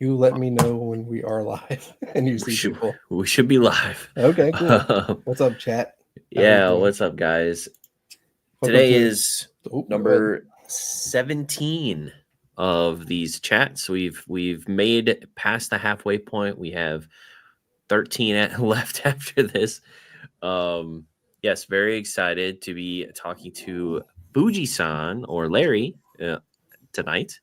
You let me know when we are live and you We see should people. we should be live. Okay, cool. What's up, chat? How we Yeah, doing? what's up, guys? Welcome Today to. is Oh, go ahead. number 17 of these chats. We've made past the halfway point. We have 13 left after this. Um, yes, very excited to be talking to Fuji-San or Larry tonight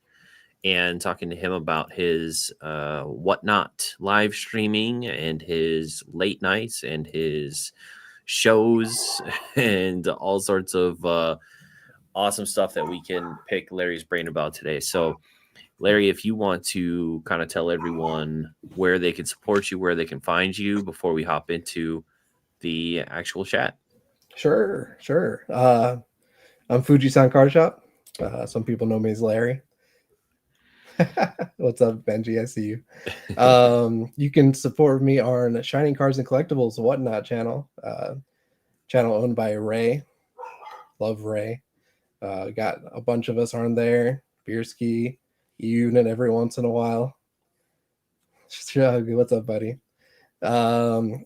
and talking to him about his whatnot live streaming and his late nights and his shows and all sorts of awesome stuff that we can pick Larry's brain about today. So, Larry, if you want to kind of tell everyone where they can support you, where they can find you before we hop into the actual chat. Sure. I'm Fuji-San Car Shop. Some people know me as Larry. What's up, Benji? I see you. You can support me on Shining Cars and Collectibles Whatnot channel. Channel owned by Ray. Love Ray. Got a bunch of us on there. Beerski, Unit every once in a while. Shug, what's up, buddy? Um,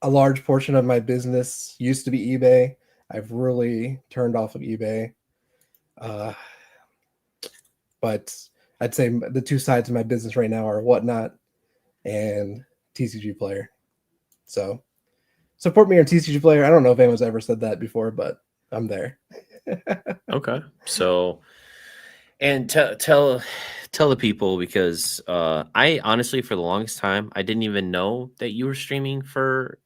a large portion of my business used to be eBay. I've really turned off of eBay. Uh, but I'd say the two sides of my business right now are Whatnot and TCG Player. So support me on TCG Player. I don't know if anyone's ever said that before, but I'm there. Okay. So, and tell the people because I honestly for the longest time I didn't even know that you were streaming for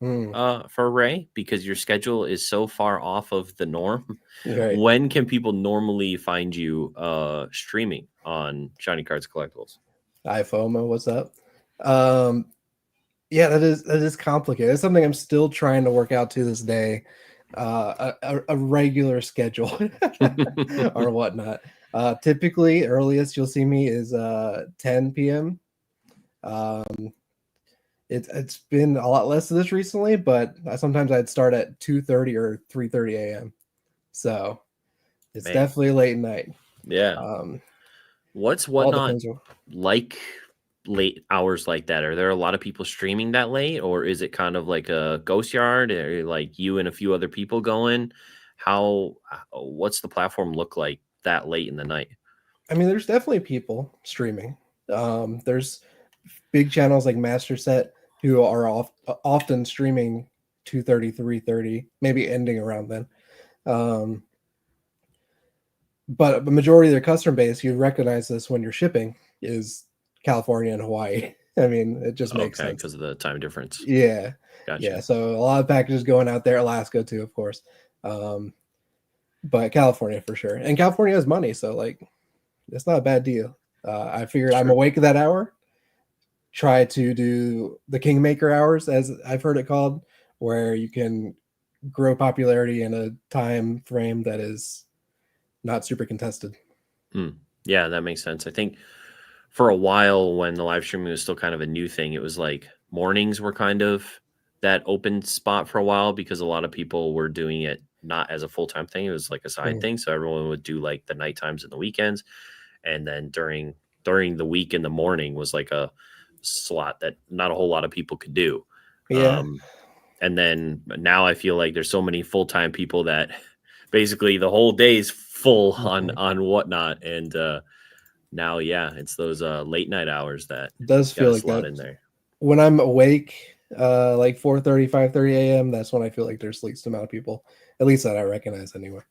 Ray because your schedule is so far off of the norm. Right. When can people normally find you streaming on Shiny Cards Collectibles? iFOMO, what's up? Um, yeah, that is complicated. It's something I'm still trying to work out to this day. A regular schedule or whatnot. Typically, earliest you'll see me is 10 p.m. Um, it's been a lot less of this recently, but sometimes I'd start at 2:30 or 3:30 a.m. So it's Man, definitely late night. yeah. Um, What's all whatnot depends on. like late hours like that? Are there a lot of people streaming that late, or is it kind of like a ghost yard, or like you and a few other people going? What's the platform look like that late in the night? I mean, there's definitely people streaming. There's big channels like Master Set who are often streaming 2:30, 3:30, maybe ending around then. Um, but the majority of their customer base, you recognize this when you're shipping, is California and Hawaii. I mean, it just makes Okay, sense. because of the time difference. Yeah, yeah. Gotcha. So a lot of packages going out there, Alaska too, of course. Um, but California for sure, and California has money, so like it's not a bad deal. I figured I'm Sure. awake at that hour. Try to do the Kingmaker hours, as I've heard it called, where you can grow popularity in a time frame that is not super contested. Mm. Yeah, that makes sense. I think for a while when the live streaming was still kind of a new thing, it was like mornings were kind of that open spot for a while because a lot of people were doing it not as a full-time thing. It was like a side Mm. thing. So everyone would do like the night times and the weekends. And then during the week in the morning was like a slot that not a whole lot of people could do. Yeah, Um, and then now I feel like there's so many full-time people that basically the whole day is full mhm. on whatnot. And now, yeah, it's those late night hours that It does got feel a like slot that. in there. When I'm awake, like 4:30, 5:30 a.m., that's when I feel like there's least amount of people, at least that I recognize anyway.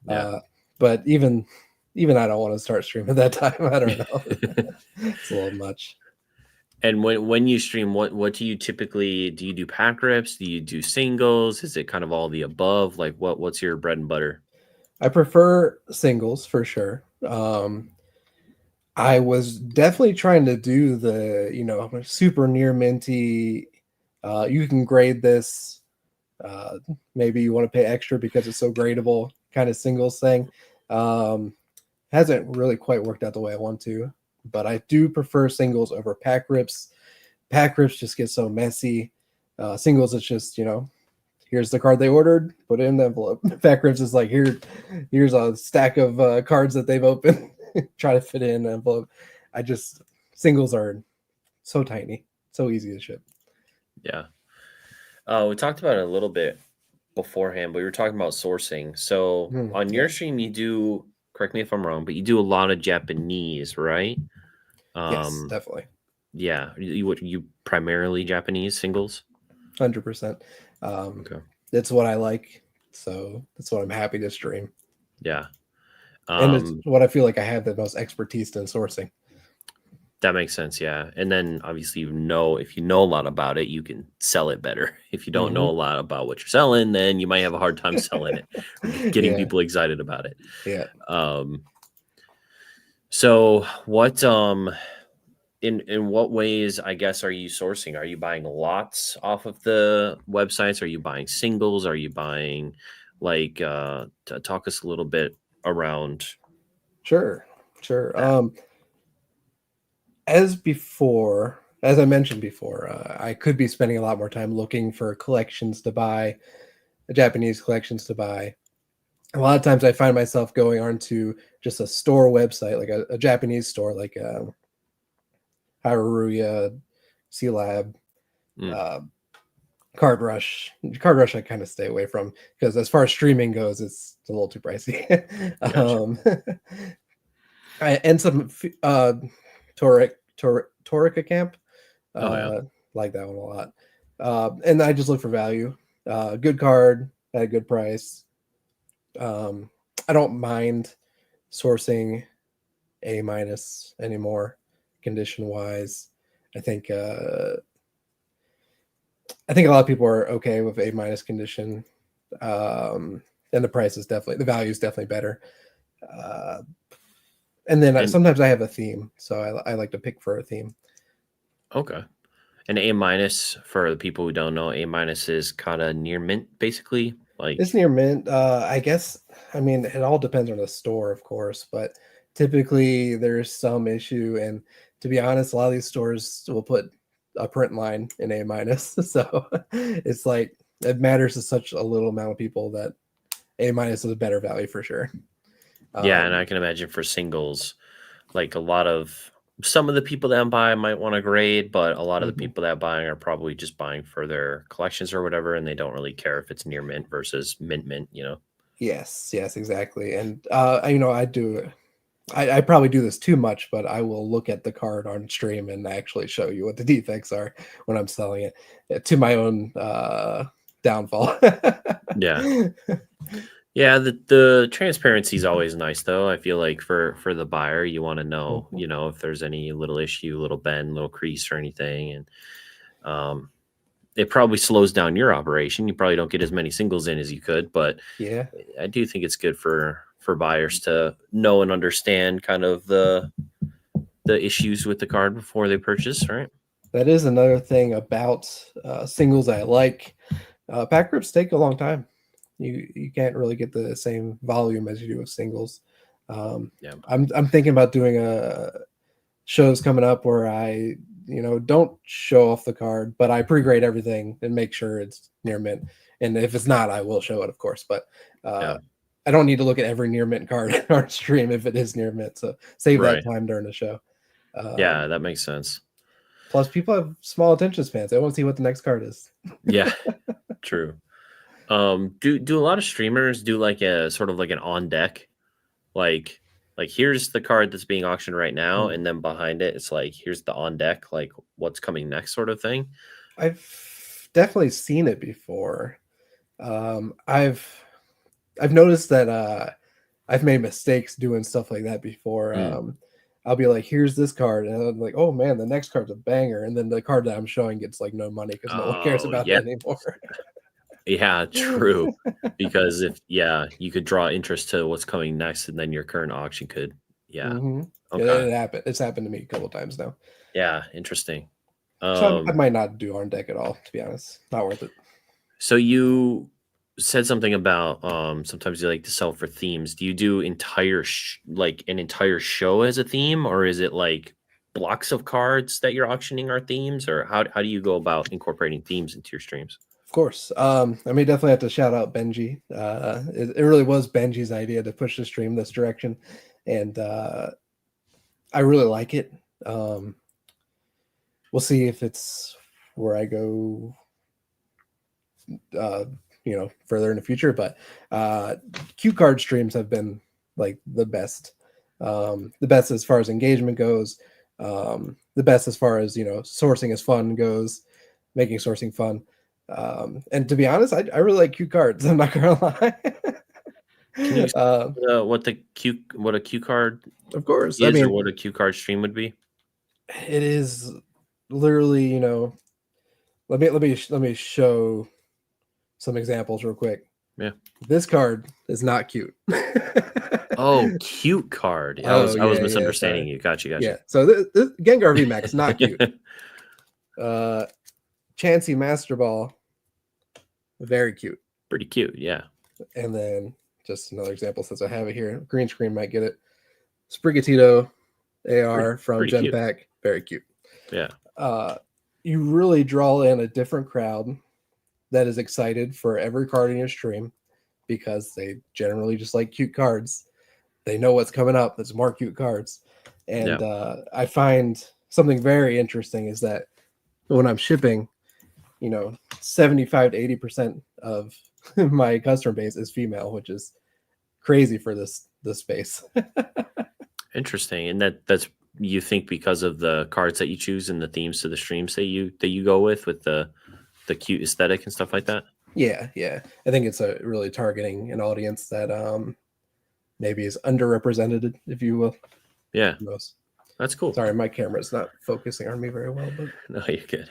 Yeah. But even I don't want to start streaming at that time. I don't know. It's a little much. And when you stream, what do you typically do? You do pack rips? Do you do singles? Is it kind of all the above? Like what's your bread and butter? I prefer singles for sure. I was definitely trying to do the, super near minty. You can grade this. Uh, Maybe you want to pay extra because it's so gradable kind of singles thing. Um, hasn't really quite worked out the way I want to, but I do prefer singles over pack rips. Pack rips just get so messy. Singles, it's just, here's the card they ordered, put it in the envelope. Pack rips is like, here's a stack of cards that they've opened. Try to fit it in an envelope. I just singles are so tiny, so easy to ship. Yeah. We talked about it a little bit beforehand, but we were talking about sourcing. So on your Yeah. stream, you do, correct me if I'm wrong, but you do a lot of Japanese, right? Yes, Um, definitely. yeah. You primarily Japanese singles? 100%. Okay. It's what I like, so that's what I'm happy to stream, Yeah. and it's what I feel like I have the most expertise in sourcing. That makes sense, yeah. And then obviously, if you know a lot about it, you can sell it better. If you don't know a lot about what you're selling, then you might have a hard time selling it or getting Yeah, people excited about it. yeah. So what in what ways, I guess, are you sourcing? Are you buying lots off of the websites? Are you buying singles? Are you buying like talk us a little bit around Sure, sure. that? As I mentioned before, I could be spending a lot more time looking for collections to buy, Japanese collections to buy. A lot of times I find myself going onto just a store website, like a Japanese store, like Haruya, C Lab, Mm, uh, Card Rush. Card Rush I kind of stay away from because as far as streaming goes, it's a little too pricey. gotcha. um, and some Torica Camp. Oh yeah. Uh, like that one a lot. And I just look for value. Good card at a good price. Um, I don't mind sourcing A minus anymore, condition wise. I think I think a lot of people are okay with A minus condition, and the price is definitely the value is definitely better. Uh, and then And sometimes I have a theme, so I like to pick for a theme. okay. An A minus, for the people who don't know, A minus is kind of near mint, basically. It's Like, near mint. I guess. I mean, it all depends on the store, of course, but typically there's some issue. And to be honest, a lot of these stores will put a print line in A minus, so it's like it matters to such a little amount of people that A minus is a better value for sure. yeah, and Um, I can imagine for singles, like some of the people that buy might want to grade, but a lot of the mhm. people that buying are probably just buying for their collections or whatever, and they don't really care if it's near mint versus mint. Yes, yes, exactly. And I do. I probably do this too much, but I will look at the card on stream and actually show you what the defects are when I'm selling it, to my own downfall. Yeah. Yeah, the transparency is always nice though. I feel like for the buyer, you want to know, Mhm. if there's any little issue, little bend, little crease or anything. And um it probably slows down your operation. You probably don't get as many singles in as you could, but Yeah, I do think it's good for buyers to know and understand kind of the issues with the card before they purchase, right? that is another thing about singles I like. Pack rips take a long time. You can't really get the same volume as you do with singles. Yeah. I'm thinking about doing a shows coming up where I don't show off the card, but I pre-grade everything and make sure it's near mint. And if it's not, I will show it, of course. But Yeah. I don't need to look at every near mint card on our stream if it is near mint. So save that Right. time during the show. Yeah, that makes sense. Plus, people have small attention spans. They want to see what the next card is. Yeah, true. Do a lot of streamers do like a sort of like an on deck, like here's the card that's being auctioned right now, Hmm. and then behind it, it's like here's the on deck, like what's coming next, sort of thing. I've definitely seen it before. I've noticed that I've made mistakes doing stuff like that before. Mm. I'll be like, "Here's this card," and I'm like, "Oh man, the next card's a banger," and then the card that I'm showing gets like no money because no one cares Oh about yeah, it anymore. yeah, true. Because if you could draw interest to what's coming next, and then your current auction could, yeah. Hmm. Okay. It happened. It's happened to me a couple times now. Yeah, interesting. So I Um, might not do on deck at all, to be honest. Not worth it. so you said something about sometimes you like to sell for themes. Do you do like an entire show as a theme, or is it like blocks of cards that you're auctioning are themes, or how do you go about incorporating themes into your streams? Of course. I may definitely have to shout out Benji. It really was Benji's idea to push the stream this direction, and I really like it. we'll see if it's where I go, further in the future. But cue card streams have been like the best as far as engagement goes, the best as far as sourcing is fun goes, making sourcing fun. And to be honest, I really like cue cards. I'm not gonna lie. Can you what a cue card Of course, is, or what a cue card stream would be? It is literally, let me show some examples real quick. Yeah. This card is not cute. Oh, cute card. I was misunderstanding you. Gotcha. Yeah. So this Gengar VMAX, not cute. Chansey Master Ball, very cute. Pretty cute, yeah. And then just another example, since I have it here, green screen might get it. Sprigatito AR from Gem cute. Pack, very cute. Yeah. You really draw in a different crowd that is excited for every card in your stream, because they generally just like cute cards. They know what's coming up. There's more cute cards. And I find something very interesting is that when I'm shipping, 75 to 80% of my customer base is female, which is crazy for this space. Interesting. And that's, you think, because of the cards that you choose and the themes to the streams that you go with the cute aesthetic and stuff like that? Yeah. I think it's really targeting an audience that maybe is underrepresented, if you will. Yeah. That's cool. Sorry, my camera's not focusing on me very well, but no, you're good.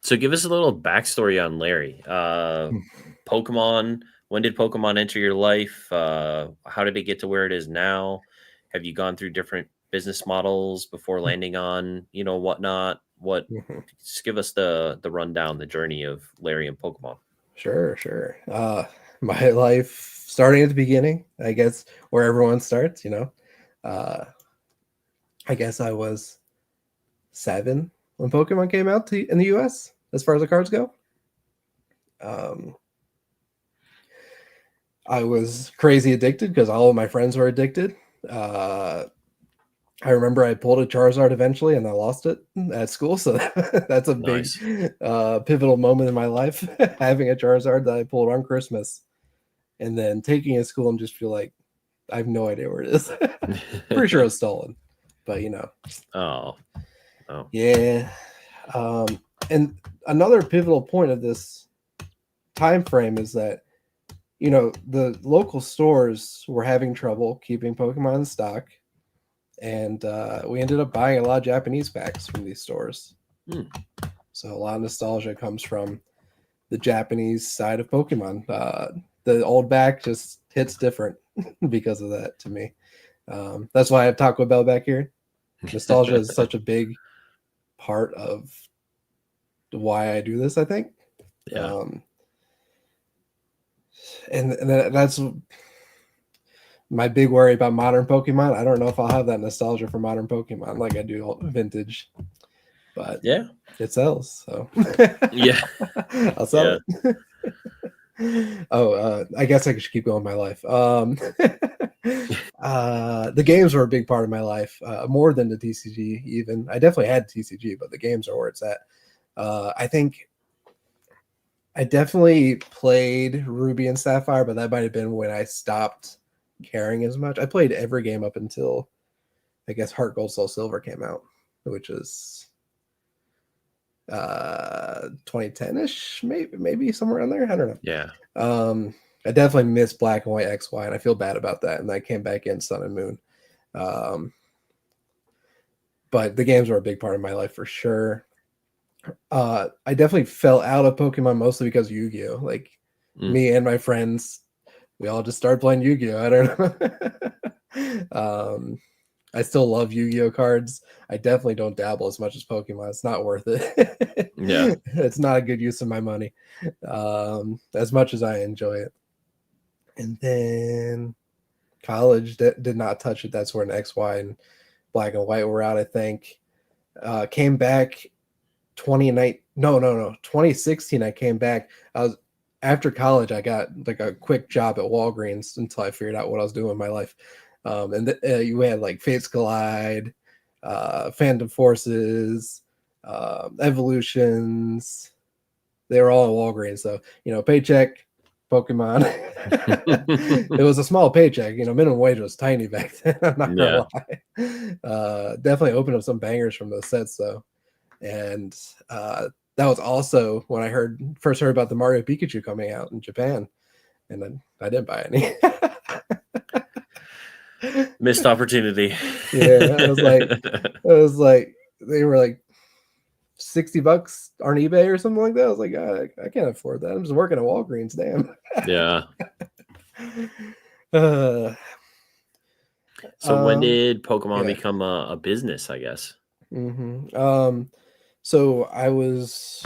So give us a little backstory on Larry. Pokemon, when did Pokemon enter your life? How did it get to where it is now? Have you gone through different business models before landing on, whatnot? Just give us the rundown, the journey of Larry and Pokemon. Sure. My life starting at the beginning, I guess, where everyone starts, I guess I was 7 when Pokemon came out in the US, as far as the cards go. I was crazy addicted because all of my friends were addicted. I remember I pulled a Charizard eventually and I lost it at school. So that's a big pivotal moment in my life, having a Charizard that I pulled on Christmas and then taking it to school and just feel like I have no idea where it is. Pretty sure it was stolen, but Oh. Yeah. And another pivotal point of this time frame is that, the local stores were having trouble keeping Pokemon in stock. And we ended up buying a lot of Japanese packs from these stores. So a lot of nostalgia comes from the Japanese side of Pokemon. The old back just hits different because of that to me. That's why I have Taco Bell back here. Nostalgia is such a big part of why I do this, I think. Yeah. And that's my big worry about modern Pokemon. I don't know if I'll have that nostalgia for modern Pokemon like I do vintage, but yeah, it sells. So yeah, I'll sell it. I guess I should keep going with my life. The games were a big part of my life, more than the TCG even. I definitely had TCG, but the games are where it's at. I think I definitely played Ruby and Sapphire, but that might have been when I stopped caring as much. I played every game up until, I guess, Heart Gold Soul Silver came out, which is 2010-ish, maybe somewhere around there. I don't know. Yeah. I definitely missed Black and White XY, and I feel bad about that. And I came back in Sun and Moon. But the games were a big part of my life for sure. I definitely fell out of Pokemon mostly because of Yu-Gi-Oh! Like me and my friends, we all just started playing Yu-Gi-Oh! I don't know. I still love Yu-Gi-Oh! Cards. I definitely don't dabble as much as Pokemon. It's not worth it. Yeah. It's not a good use of my money. As much as I enjoy it. And then college did not touch it. That's when XY and Black and White were out, I think. Came back 2016. I came back. After college, I got like a quick job at Walgreens until I figured out what I was doing in my life. You had like Fates Collide, Phantom Forces, Evolutions. They were all at Walgreens. So, paycheck, Pokemon. It was a small paycheck. Minimum wage was tiny back then. I'm not Yeah. gonna lie. Definitely opened up some bangers from those sets though. And that was also when I first heard about the Mario Pikachu coming out in Japan, and then I didn't buy any. Missed opportunity. Yeah, I was like, they were like $60 on eBay or something like that. I was like, I can't afford that. I'm just working at Walgreens. Damn. Yeah. Uh, So when did yeah. Pokemon become a business, I guess? So I was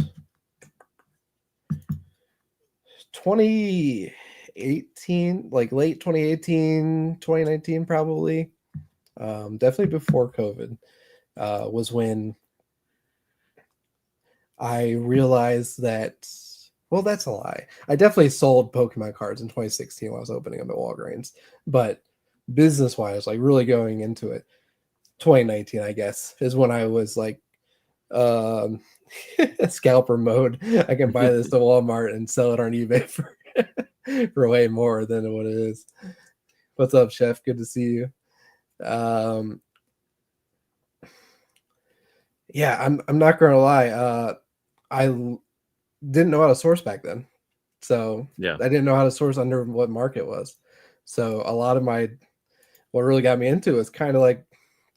2018, like late 2018, 2019, probably. Definitely before COVID was when I realized that, well, that's a lie. I definitely sold Pokemon cards in 2016 when I was opening them at Walgreens, but business wise, like really going into it, 2019, I guess, is when I was like, um, scalper mode. I can buy this to Walmart and sell it on eBay for way more than what it is. What's up, Chef? Good to see you. Yeah, I'm not gonna lie. I didn't know how to source back then, so Yeah. I didn't know how to source under what market was. So a lot of what really got me into is kind of like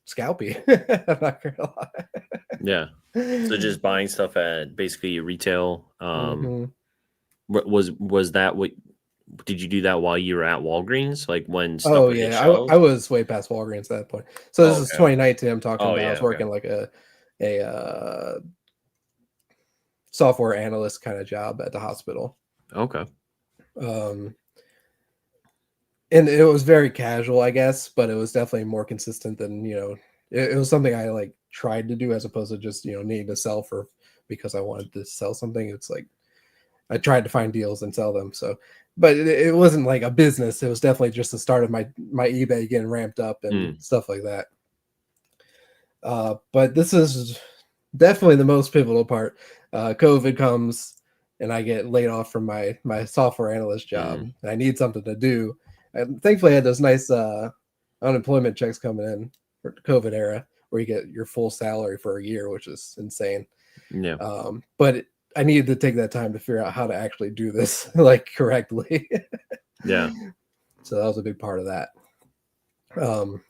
scalpy. I'm not gonna lie. Yeah. So just buying stuff at basically retail. Mhm. Was that what? Did you do that while you were at Walgreens, like when stuff Oh would hit yeah, shelves? I was way past Walgreens at that point. So this Oh, is okay. 2019. I'm talking Oh about. I yeah. was Okay. working like a software analyst kind of job at the hospital. Okay. Um, and it was very casual, I guess, but it was definitely more consistent than it was something I like tried to do as opposed to just needing to sell for because I wanted to sell something. It's like I tried to find deals and sell them. So, but it wasn't like a business. It was definitely just the start of my eBay getting ramped up and stuff like that. But this is definitely the most pivotal part. COVID comes and I get laid off from my software analyst job. And I need something to do. And thankfully, I had those nice unemployment checks coming in for the COVID era where you get your full salary for a year, which is insane. Yeah. But I needed to take that time to figure out how to actually do this like correctly. Yeah. So that was a big part of that. Do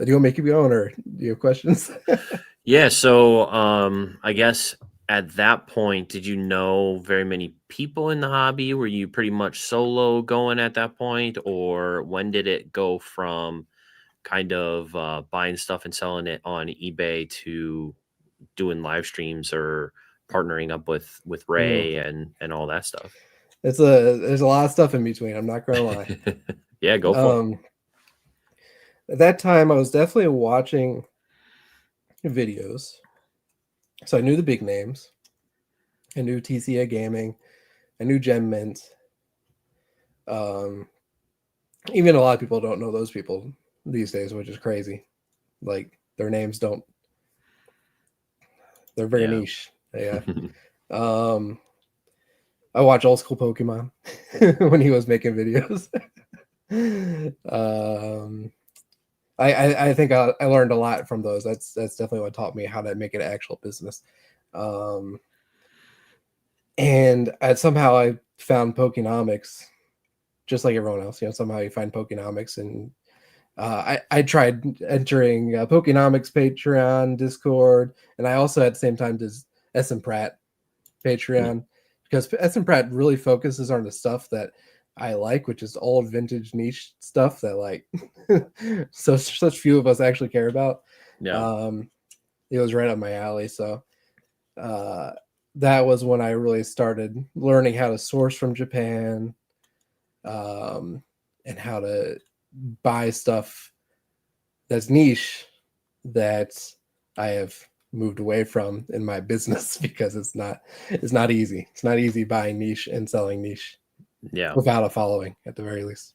you want me to keep going, or do you have questions? Yeah. So I guess at that point, did you know very many people in the hobby? Were you pretty much solo going at that point, or when did it go from kind of buying stuff and selling it on eBay to doing live streams or partnering up with Ray and all that stuff? There's a lot of stuff in between. I'm not gonna lie. Yeah, go for it. At that time, I was definitely watching videos, so I knew the big names. I knew TCA Gaming. I knew Gem Mint. Even a lot of people don't know those people these days, which is crazy. Like their names don't. They're very Yeah. niche. Yeah. I watch old school Pokemon when he was making videos. I think I learned a lot from those. That's definitely what taught me how to make it an actual business. And somehow I found Pokenomics, just like everyone else. Somehow you find Pokenomics, and I tried entering Pokenomics Patreon, Discord, and I also at the same time did S and Pratt Patreon because S and Pratt really focuses on the stuff that I like, which is old vintage niche stuff that like such few of us actually care about. Yeah. It was right up my alley. So that was when I really started learning how to source from Japan, and how to buy stuff that's niche that I have moved away from in my business because it's not easy. It's not easy buying niche and selling niche Yeah. without a following at the very least.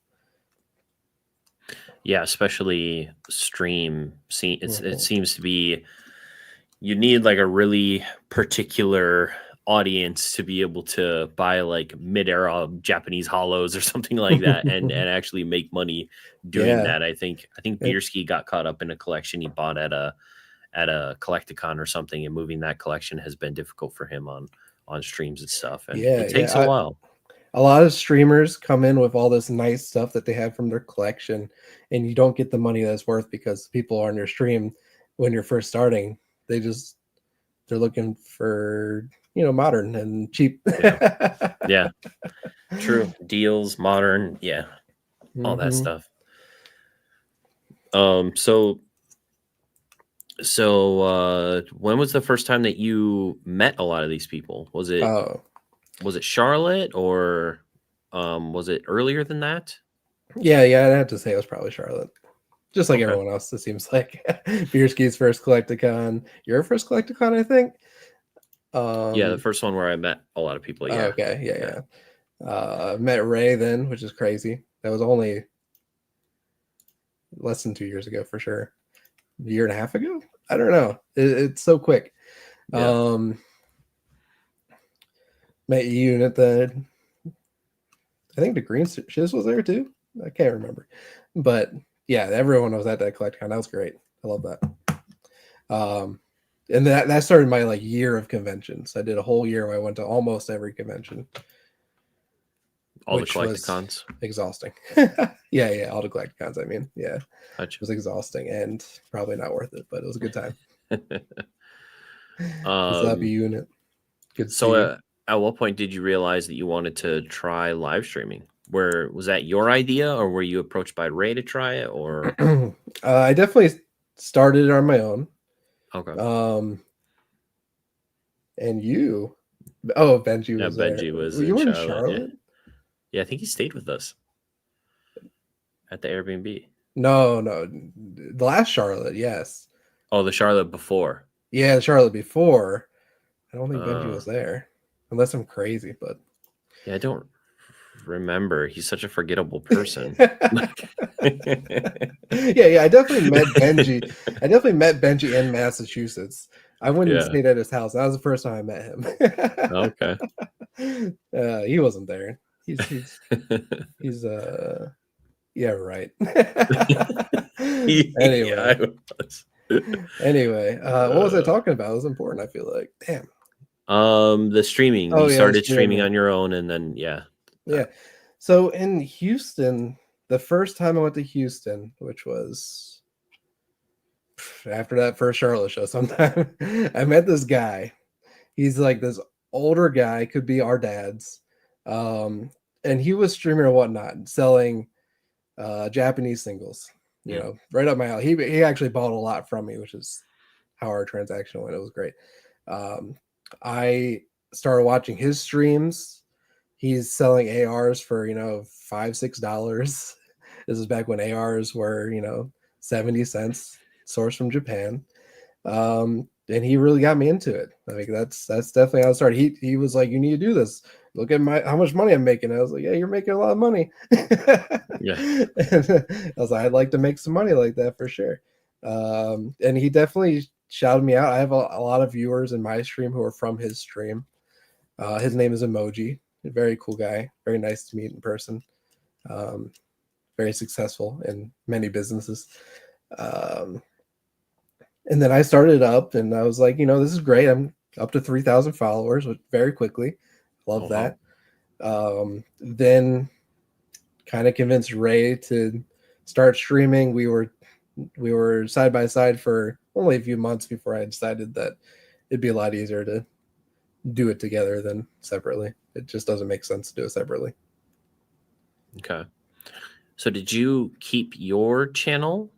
Yeah, especially stream. It seems to be you need like a really particular audience to be able to buy like mid-era Japanese hollows or something like that and actually make money doing Yeah. that. I think Beerski got caught up in a collection he bought at a Collecticon or something, and moving that collection has been difficult for him on streams and stuff, and it takes a while. A lot of streamers come in with all this nice stuff that they have from their collection, and you don't get the money that's worth because people on your stream when you're first starting, they're looking for, you know, modern and cheap. Yeah. True. Deals, modern, yeah. All that stuff. So when was the first time that you met a lot of these people? Was it Charlotte, or was it earlier than that? Yeah, I'd have to say it was probably Charlotte. Just like everyone else, it seems like. Beerski's first Collecticon. Your first Collecticon, I think. Yeah, the first one where I met a lot of people. Yeah. Okay. Yeah. Met Ray then, which is crazy. That was only less than 2 years ago for sure. A year and a half ago? I don't know. It's so quick. Yeah. Met Unit then. I think the Green Shiz was there too. I can't remember. But yeah, everyone was at that Collecticon. That was great. I love that. And that started my like year of conventions. I did a whole year where I went to almost every convention. All the Collecticons. Exhausting. Yeah, all the Collecticons. I mean, yeah, it was exhausting and probably not worth it, but it was a good time. What's up, Unit? Good to see you. At what point did you realize that you wanted to try live streaming? Was that your idea, or were you approached by Ray to try it? Or I definitely started it on my own. Okay. And you? Oh, Benji was there. Benji was. Were you in Charlotte? Yeah, I think he stayed with us at the Airbnb. No, the last Charlotte, yes. Oh, the Charlotte before. Yeah, the Charlotte before. I don't think Benji was there, unless I'm crazy. But yeah, I don't remember. He's such a forgettable person. Yeah. I definitely met Benji. I definitely met Benji in Massachusetts. I went and stayed at his house. That was the first time I met him. Okay. He wasn't there. He's yeah, right. Anyway, what was I talking about? It was important, I feel like. Damn. The streaming. You started streaming on your own, and then yeah. So in Houston, the first time I went to Houston, which was after that first Charlotte show sometime, I met this guy. He's like this older guy, could be our dads. And he was streaming or whatnot, selling Japanese singles, you know, right up my alley. He actually bought a lot from me, which is how our transaction went. It was great. I started watching his streams. He's selling ARs for, you know, $5-6. This is back when ARs were, you know, 70 cents, sourced from Japan. And he really got me into it. I mean, that's definitely how it started. He was like, you need to do this. Look at how much money I'm making. I was like, yeah, you're making a lot of money. Yeah. I was like, I'd like to make some money like that for sure. And he definitely shouted me out. I have a lot of viewers in my stream who are from his stream. His name is Emoji. A very cool guy. Very nice to meet in person. Very successful in many businesses. And then I started up and I was like, you know, this is great. I'm up to 3,000 followers very quickly. Love that. Then kind of convinced Ray to start streaming. We were side by side for only a few months before I decided that it'd be a lot easier to do it together than separately. It just doesn't make sense to do it separately. Okay. So did you keep your channel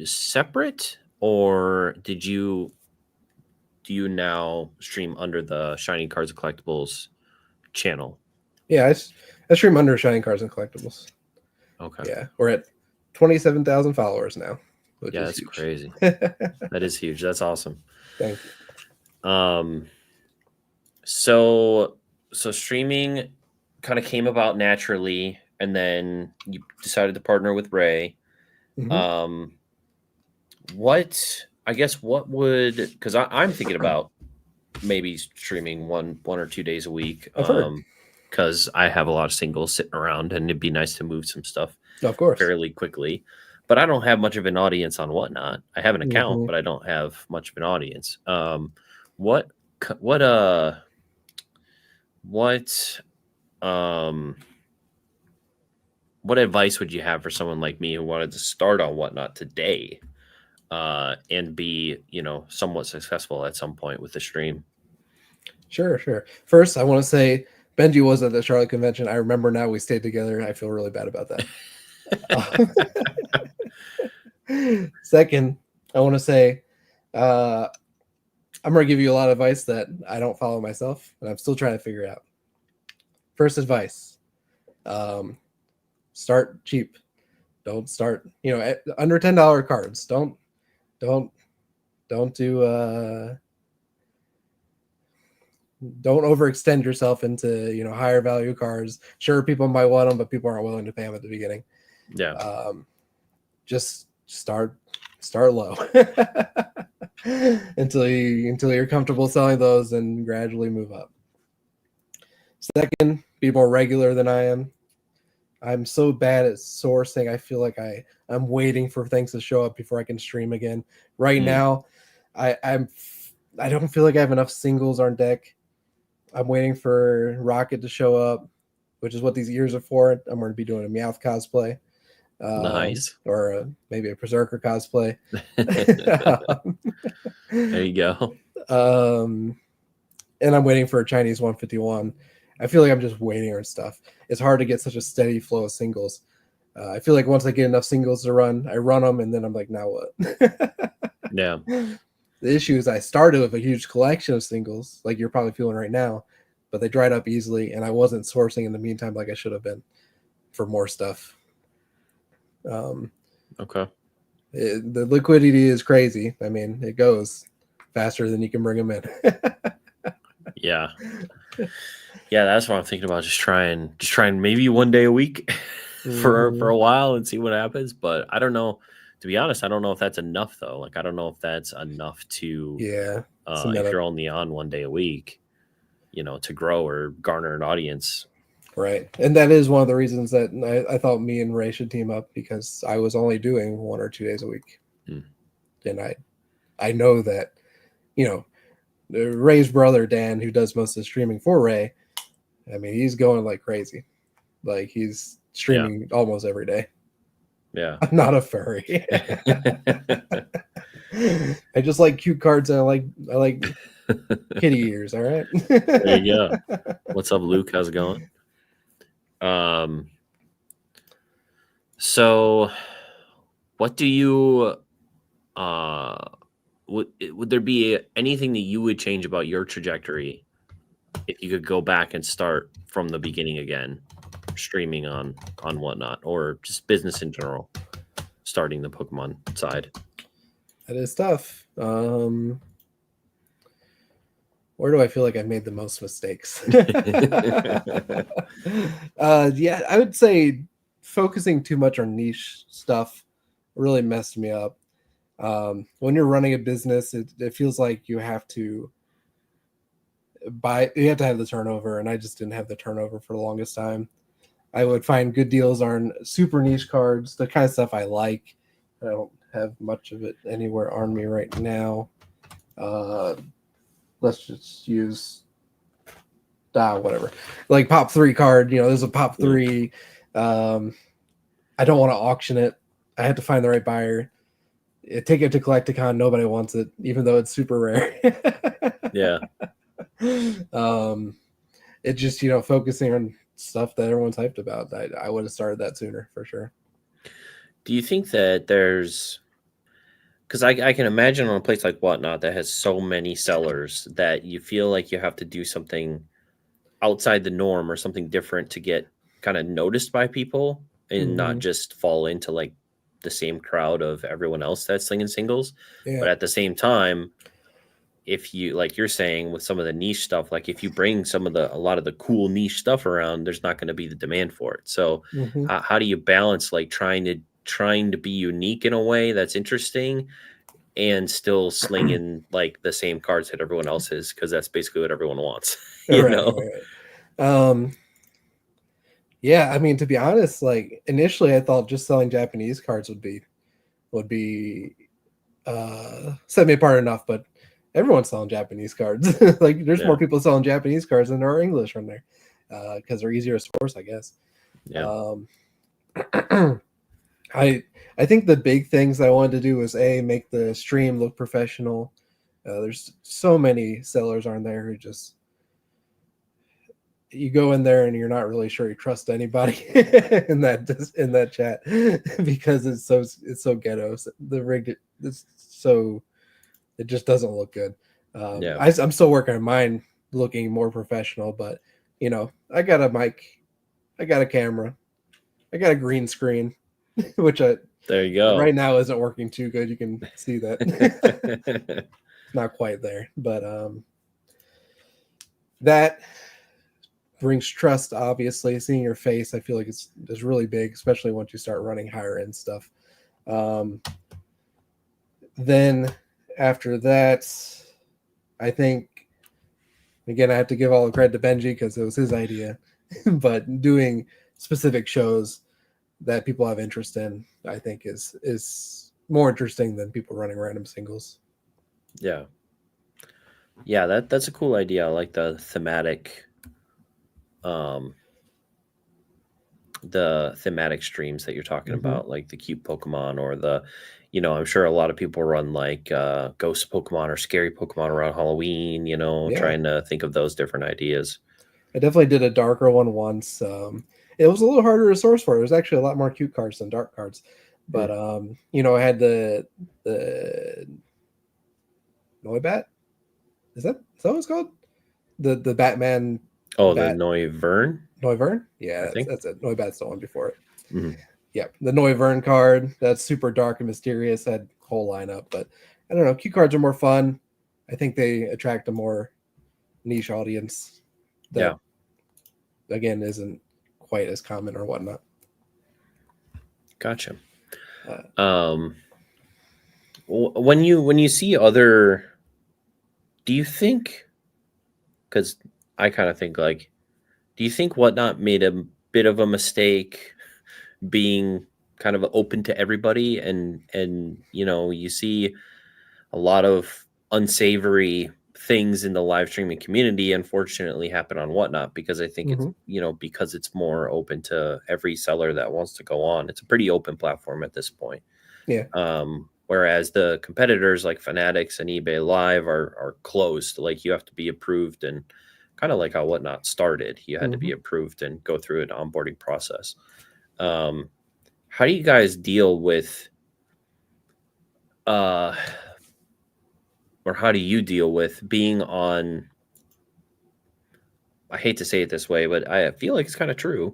separate, or do you now stream under the Shining Cards and Collectibles channel? Yeah, I stream under Shining Cards and Collectibles. Okay. Yeah, we're at 27,000 followers now. Yeah, that's huge. Crazy. That is huge. That's awesome. Thank you. So streaming kind of came about naturally, and then you decided to partner with Ray. Mm-hmm. What I guess what would, because I'm thinking about maybe streaming one or 2 days a week. I've heard. Because I have a lot of singles sitting around, and it'd be nice to move some stuff Of course. fairly quickly. But I don't have much of an audience on Whatnot. I have an account, Mhm. but I don't have much of an audience. What what uh what what advice would you have for someone like me who wanted to start on Whatnot today, and be, somewhat successful at some point with the stream? Sure. First, I want to say Benji was at the Charlotte convention. I remember now we stayed together. I feel really bad about that. Second, I want to say I'm going to give you a lot of advice that I don't follow myself, and I'm still trying to figure it out. First advice, start cheap. Don't start, at under $10 cards. Don't do don't overextend yourself into higher value cards. Sure, people might want them, but people aren't willing to pay them at the beginning. Yeah. Just start low until you're comfortable selling those, and gradually move up. Second, be more regular than I am. I'm so bad at sourcing. I feel like I'm waiting for things to show up before I can stream again. Right now, I don't feel like I have enough singles on deck. I'm waiting for Rocket to show up, which is what these ears are for. I'm going to be doing a Meowth cosplay. Nice. Or maybe a Berserker cosplay. There you go. And I'm waiting for a Chinese 151. I feel like I'm just waiting on stuff. It's hard to get such a steady flow of singles. I feel like once I get enough singles to run, I run them, and then I'm like, now what? Yeah. The issue is I started with a huge collection of singles, like you're probably feeling right now, but they dried up easily, and I wasn't sourcing in the meantime like I should have been for more stuff. Okay. The liquidity is crazy. I mean, it goes faster than you can bring them in. Yeah. Yeah, that's what I'm thinking about. Just trying maybe one day a week for a while and see what happens. But I don't know. To be honest, I don't know if that's enough though. Like I don't know if that's enough to if you're only on one day a week, to grow or garner an audience. Right. And that is one of the reasons that I thought me and Ray should team up, because I was only doing 1 or 2 days a week. And I know that, Ray's brother, Dan, who does most of the streaming for Ray, I mean, he's going like crazy. Like he's streaming almost every day. Yeah. I'm not a furry. I just like cute cards, and I like kitty ears. All right. There you go. What's up, Luke? How's it going? So what do you would there be anything that you would change about your trajectory if you could go back and start from the beginning again, streaming on Whatnot, or just business in general, starting the Pokemon side? That is tough. Where do I feel like I made the most mistakes? Yeah, I would say focusing too much on niche stuff really messed me up. When you're running a business, it feels like you have to have the turnover, and I just didn't have the turnover for the longest time. I would find good deals on super niche cards, the kind of stuff I like. I don't have much of it anywhere on me right now. Let's just use whatever, like Pop 3 card. There's a Pop 3. I don't want to auction it. I had to find the right buyer. Take it to Collecticon. Nobody wants it, even though it's super rare. Yeah. It just focusing on stuff that everyone's hyped about. I would have started that sooner for sure. Do you think that there's, because I can imagine on a place like Whatnot that has so many sellers that you feel like you have to do something outside the norm or something different to get kind of noticed by people, and not just fall into like the same crowd of everyone else that's slinging singles. But at the same time, if you, like you're saying with some of the niche stuff, like if you bring a lot of the cool niche stuff around, there's not going to be the demand for it. So how do you balance like trying to be unique in a way that's interesting, and still slinging like the same cards that everyone else is, because that's basically what everyone wants. Right. Yeah, I mean, to be honest, like initially I thought just selling Japanese cards would be set me apart enough, but everyone's selling Japanese cards. Like there's more people selling Japanese cards than there are English on there, because they're easier to source, I guess. I think the big things I wanted to do was make the stream look professional. There's so many sellers on there who just, you go in there and you're not really sure you trust anybody in that chat because it's so ghetto. The rig it's so, it just doesn't look good. I'm still working on mine looking more professional, but I got a mic, I got a camera, I got a green screen, which there you go. Right now isn't working too good. You can see that. It's not quite there, but that brings trust. Obviously, seeing your face, I feel like it's really big, especially once you start running higher end stuff. Then after that, I think, again, I have to give all the credit to Benji because it was his idea, but doing specific shows that people have interest in, I think is more interesting than people running random singles. Yeah, that's a cool idea. I like the thematic streams that you're talking about, like the cute Pokemon, or the, I'm sure a lot of people run like ghost Pokemon or scary Pokemon around Halloween, trying to think of those different ideas. I definitely did a darker one once. It was a little harder to source for. It was actually a lot more cute cards than dark cards. But I had the Noibat. Is that what it's called? The Batman. Oh, the Noivern? Noivern? Yeah, that's it. Noibat's the one before it. Yeah, the Noivern card. That's super dark and mysterious. That whole lineup. But I don't know. Cute cards are more fun. I think they attract a more niche audience that, again, isn't quite as common or whatnot. Gotcha. When you see other, do you think, because I kind of think like, do you think Whatnot made a bit of a mistake being kind of open to everybody, and you see a lot of unsavory things in the live streaming community unfortunately happen on Whatnot, because I think it's because it's more open to every seller that wants to go on. It's a pretty open platform at this point. Whereas the competitors like Fanatics and eBay Live are closed. Like you have to be approved, and kind of like how Whatnot started, you had to be approved and go through an onboarding process. How do you guys deal with or how do you deal with being on, I hate to say it this way, but I feel like it's kind of true,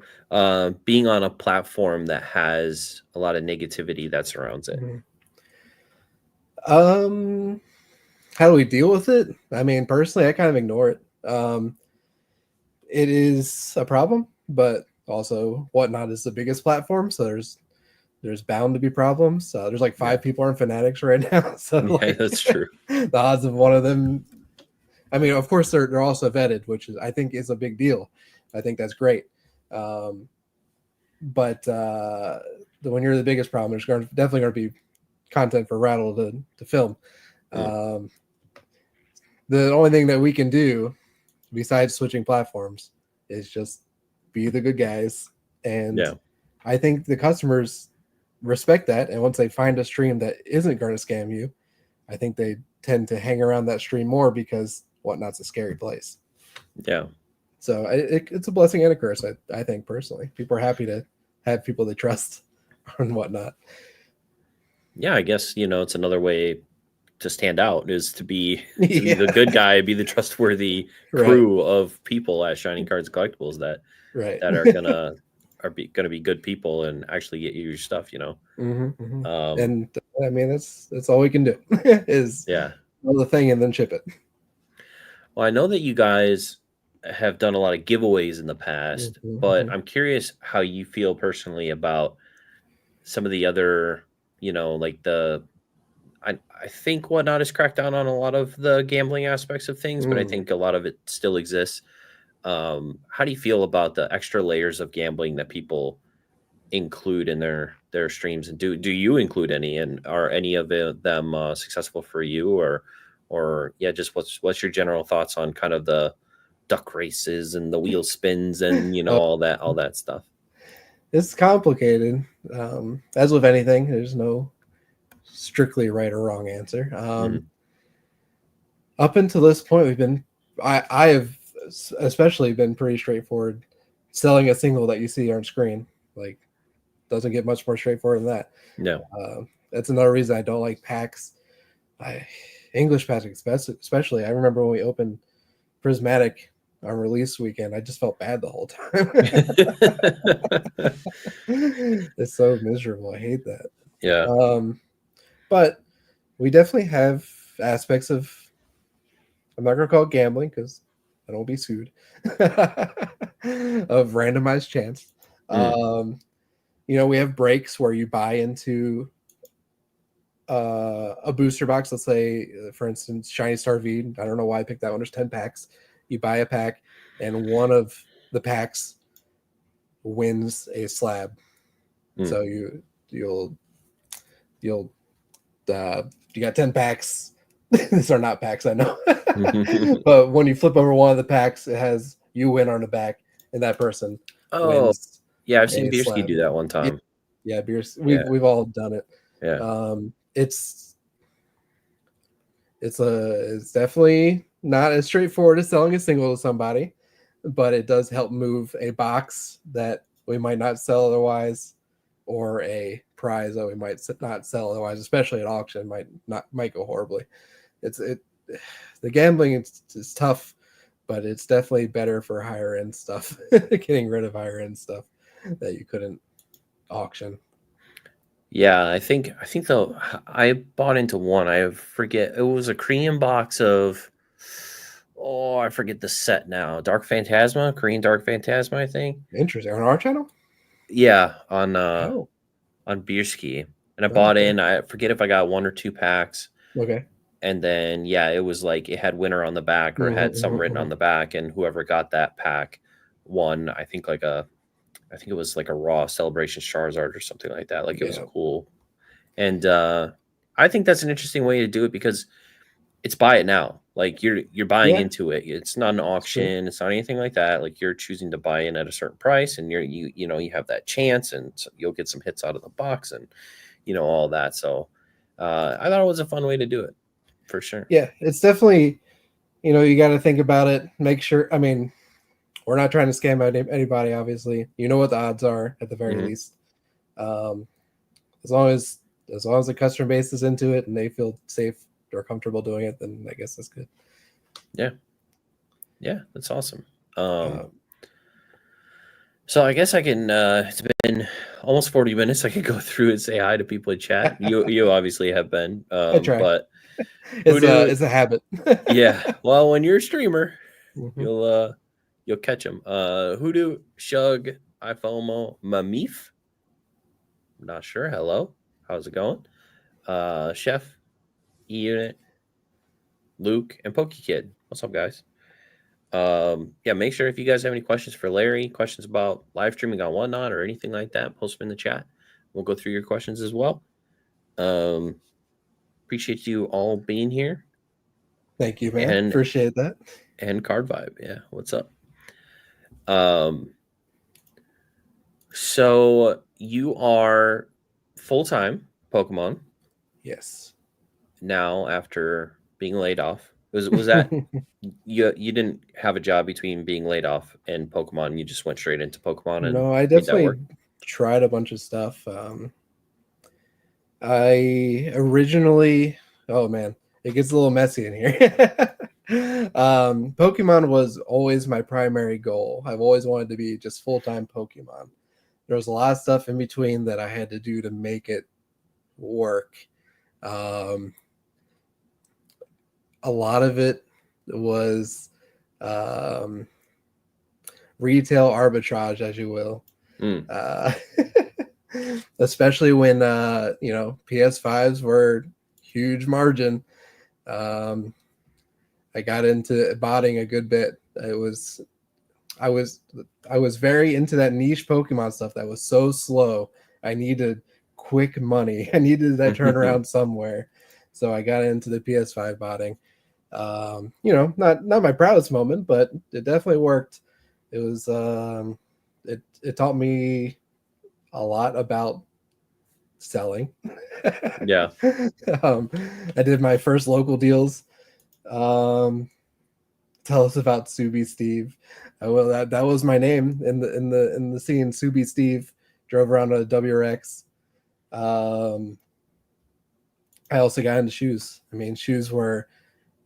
being on a platform that has a lot of negativity that surrounds it? How do we deal with it? I mean, personally, I kind of ignore it. It is a problem, but also Whatnot is the biggest platform, so there's bound to be problems. There's like 5 people on Fanatics right now, so that's true. The odds of one of them, I mean, of course they're also vetted, which I think is a big deal. I think that's great. But when you're the biggest problem, there's definitely going to be content for Rattle to film. The only thing that we can do besides switching platforms is just be the good guys. And I think the customers respect that. And once they find a stream that isn't going to scam you, I think they tend to hang around that stream more, because Whatnot's a scary place. So it's a blessing and a curse, I think, personally. People are happy to have people they trust on Whatnot. I guess, it's another way to stand out, is to be the good guy, be the trustworthy crew of people at Shining Cards Collectibles that are gonna be good people and actually get you your stuff, and I mean that's all we can do is build the thing and then ship it. Well, I know that you guys have done a lot of giveaways in the past, but I'm curious how you feel personally about some of the other, like the I think Whatnot has cracked down on a lot of the gambling aspects of things, but I think a lot of it still exists. How do you feel about the extra layers of gambling that people include in their streams, and do you include any, and are any of them successful for you, or yeah, just what's your general thoughts on kind of the duck races and the wheel spins and all that stuff? It's complicated. As with anything, there's no strictly right or wrong answer. Mhm. Up until this point, I have especially been pretty straightforward. Selling a single that you see on screen, like, doesn't get much more straightforward than that. No. That's another reason I don't like packs. English packs, especially. I remember when we opened Prismatic on release weekend, I just felt bad the whole time. It's so miserable. I hate that. Yeah. But we definitely have aspects of, I'm not going to call it gambling because I don't want to be sued, of randomized chance. We have breaks where you buy into a booster box. Let's say, for instance, Shiny Star V. I don't know why I picked that one. There's 10 packs. You buy a pack, and one of the packs wins a slab. So you got 10 packs. These are not packs, I know. But when you flip over one of the packs, it has you win on the back, and that person wins. Yeah, I've seen a Bierski slab. do that one time. Yeah, beers. We've all done it. Yeah. It's definitely not as straightforward as selling a single to somebody, but it does help move a box that we might not sell otherwise, or a prize that we might not sell otherwise, especially at auction, might go horribly. The gambling is tough, but it's definitely better for higher end stuff. Getting rid of higher end stuff that you couldn't auction. Yeah, I think though I bought into one. I forget, it was a Korean box of, I forget the set now. Dark Phantasma, Korean Dark Phantasma, I think. Interesting. On our channel? Yeah, on Bierski. And I bought Okay. in, I forget if I got 1 or 2 packs. Okay. And then yeah, it was like it had winner on the back, or it had something written on the back, and whoever got that pack won, I think it was like a raw Celebration Charizard or something like that. Like, it was cool. And I think that's an interesting way to do it, because it's buy it now. Like, you're buying into it. It's not an auction. It's not anything like that. Like, you're choosing to buy in at a certain price, and you have that chance, and so you'll get some hits out of the box, and all that. So I thought it was a fun way to do it, for sure. Yeah, it's definitely, you got to think about it. Make sure. I mean, we're not trying to scam anybody, obviously. You know what the odds are at the very least. As long as the customer base is into it and they feel safe or comfortable doing it, then I guess that's good. Yeah, that's awesome. So I guess I can. It's been almost 40 minutes. I could go through and say hi to people in chat. You obviously have been. I try. But it's a habit. Yeah. Well, when you're a streamer, you'll catch them. Hoodoo, Shug, iFomo, Mamif. I'm not sure. Hello. How's it going? Chef, E-Unit, Luke, and PokeKid. What's up, guys? Yeah, make sure if you guys have any questions for Larry, questions about live streaming on Whatnot or anything like that, post them in the chat. We'll go through your questions as well. Appreciate you all being here. Thank you, man. Appreciate that. And Card Vibe. Yeah, what's up? So you are full-time Pokemon. Yes. Now, after being laid off, was that you didn't have a job between being laid off and Pokemon? You just went straight into Pokemon? And no, I definitely tried a bunch of stuff. I originally, oh man, it gets a little messy in here. Pokemon was always my primary goal. I've always wanted to be just full-time Pokemon. There was a lot of stuff in between that I had to do to make it work. A lot of it was retail arbitrage, as you will. Especially when PS5s were huge margin. I got into botting a good bit. I was very into that niche Pokemon stuff that was so slow. I needed quick money. I needed that turnaround somewhere. So I got into the PS5 botting. Not my proudest moment, but it definitely worked. It was it taught me a lot about selling. Yeah. I did my first local deals. Tell us about Subi Steve. Well, that was my name in the scene. Subi Steve drove around a WRX. I also got into shoes. I mean, shoes were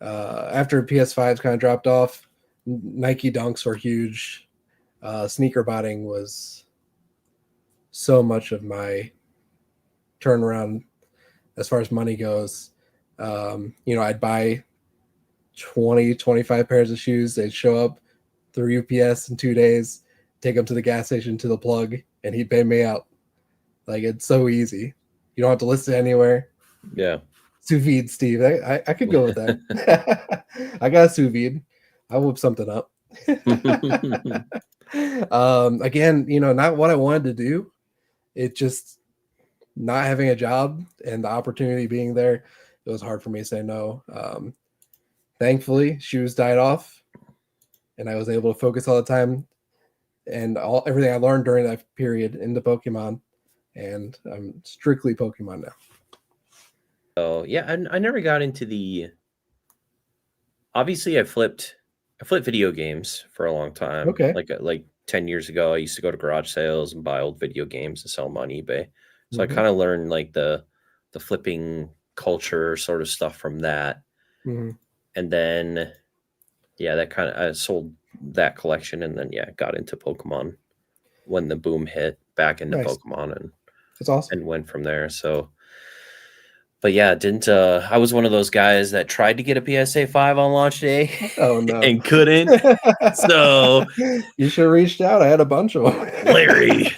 after PS5s kind of dropped off. Nike Dunks were huge. Sneaker botting was so much of my turnaround as far as money goes. I'd buy 20, 25 pairs of shoes. They'd show up through UPS in 2 days, take them to the gas station to the plug, and he'd pay me out. Like, it's so easy. You don't have to list it anywhere. Yeah. Sous vide, Steve. I could go with that. I got a sous vide. I'll whip something up. Again, not what I wanted to do. It just not having a job and the opportunity being there, it was hard for me to say no. Thankfully, shoes died off, and I was able to focus all the time and everything I learned during that period into Pokemon, and I'm strictly Pokemon now. So yeah, I never got into the. Obviously, I flipped video games for a long time. Okay. Like 10 years ago, I used to go to garage sales and buy old video games and sell them on eBay. So I kind of learned like the flipping culture sort of stuff from that. And then, that kind of, I sold that collection, and then, got into Pokemon when the boom hit back into Pokemon, and that's awesome. And went from there. So, but I was one of those guys that tried to get a PSA 5 on launch day. Oh no. And couldn't. So you should have reached out. I had a bunch of them. Larry.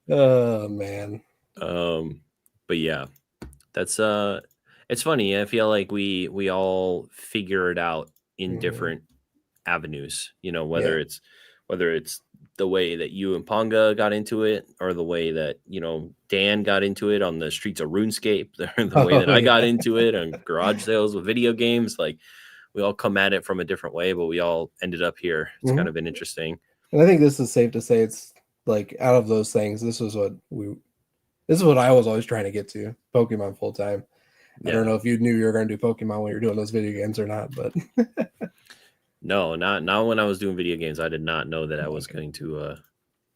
Oh man. But yeah, that's it's funny. I feel like we all figure it out in different avenues, whether it's the way that you and Ponga got into it, or the way that Dan got into it on the streets of RuneScape, the way that I got into it on garage sales with video games. Like, we all come at it from a different way, but we all ended up here. It's kind of been interesting. And I think this is safe to say, it's like, out of those things, this is what I was always trying to get to, Pokemon full time. I don't know if you knew you were going to do Pokemon when you were doing those video games or not, but no, not when I was doing video games. I did not know that I was going to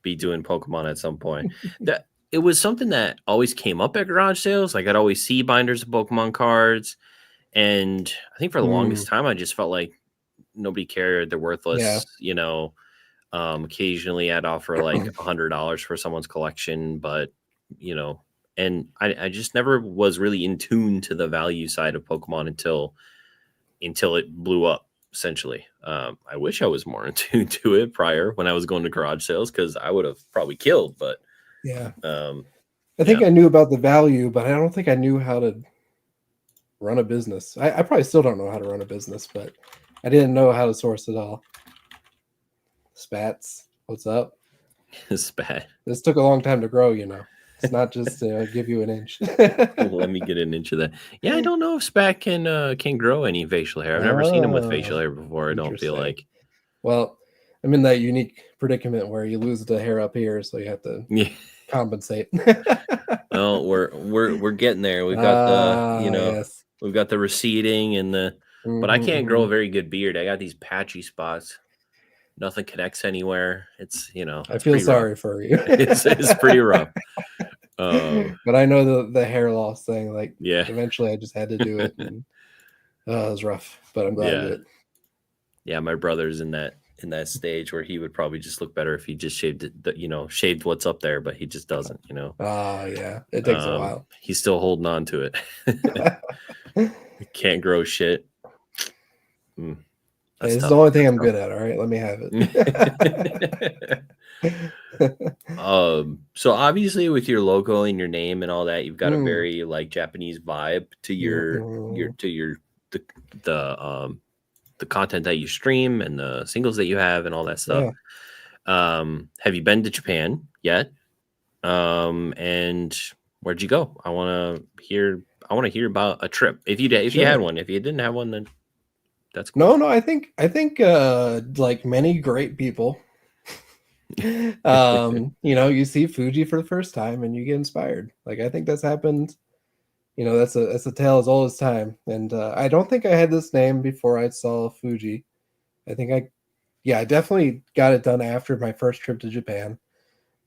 be doing Pokemon at some point. That it was something that always came up at garage sales. Like, I'd always see binders of Pokemon cards, and I think for the longest time, I just felt like nobody cared. They're worthless. Occasionally I'd offer like $100 for someone's collection, but and I just never was really in tune to the value side of Pokemon until it blew up. Essentially, I wish I was more in tune to it prior, when I was going to garage sales, because I would have probably killed. But I think I knew about the value, but I don't think I knew how to run a business. I probably still don't know how to run a business, but I didn't know how to source it all. Spats, what's up? Spat. This took a long time to grow, It's not just to give you an inch. Let me get an inch of that. Yeah, I don't know if Spat can grow any facial hair. I've never seen him with facial hair before. I don't feel like. Well, I'm in that unique predicament where you lose the hair up here, so you have to compensate. Well, we're getting there. We've got we've got the receding and the, but I can't grow a very good beard. I got these patchy spots. Nothing connects anywhere. It's I feel sorry for you. it's pretty rough. But I know the hair loss thing. Like, eventually I just had to do it. And, it was rough, but I'm glad I did it. Yeah, my brother's in that stage where he would probably just look better if he just shaved it, shaved what's up there, but he just doesn't. Yeah, it takes a while. He's still holding on to it. Can't grow shit. That's It's the tough. only thing That's I'm tough. good at. All right, let me have it. So obviously with your logo and your name and all that, you've got a Mm, very like Japanese vibe to mm, the the content that you stream and the singles that you have and all that stuff. yeah, Have you been to Japan yet? And where'd you go? I want to hear about a trip. If you had sure. one, if you didn't have one, then that's cool. No, I think like many great people, you see Fuji for the first time and you get inspired. Like I think that's happened. That's a tale as old as time. And I don't think I had this name before I saw Fuji. I think I definitely got it done after my first trip to Japan.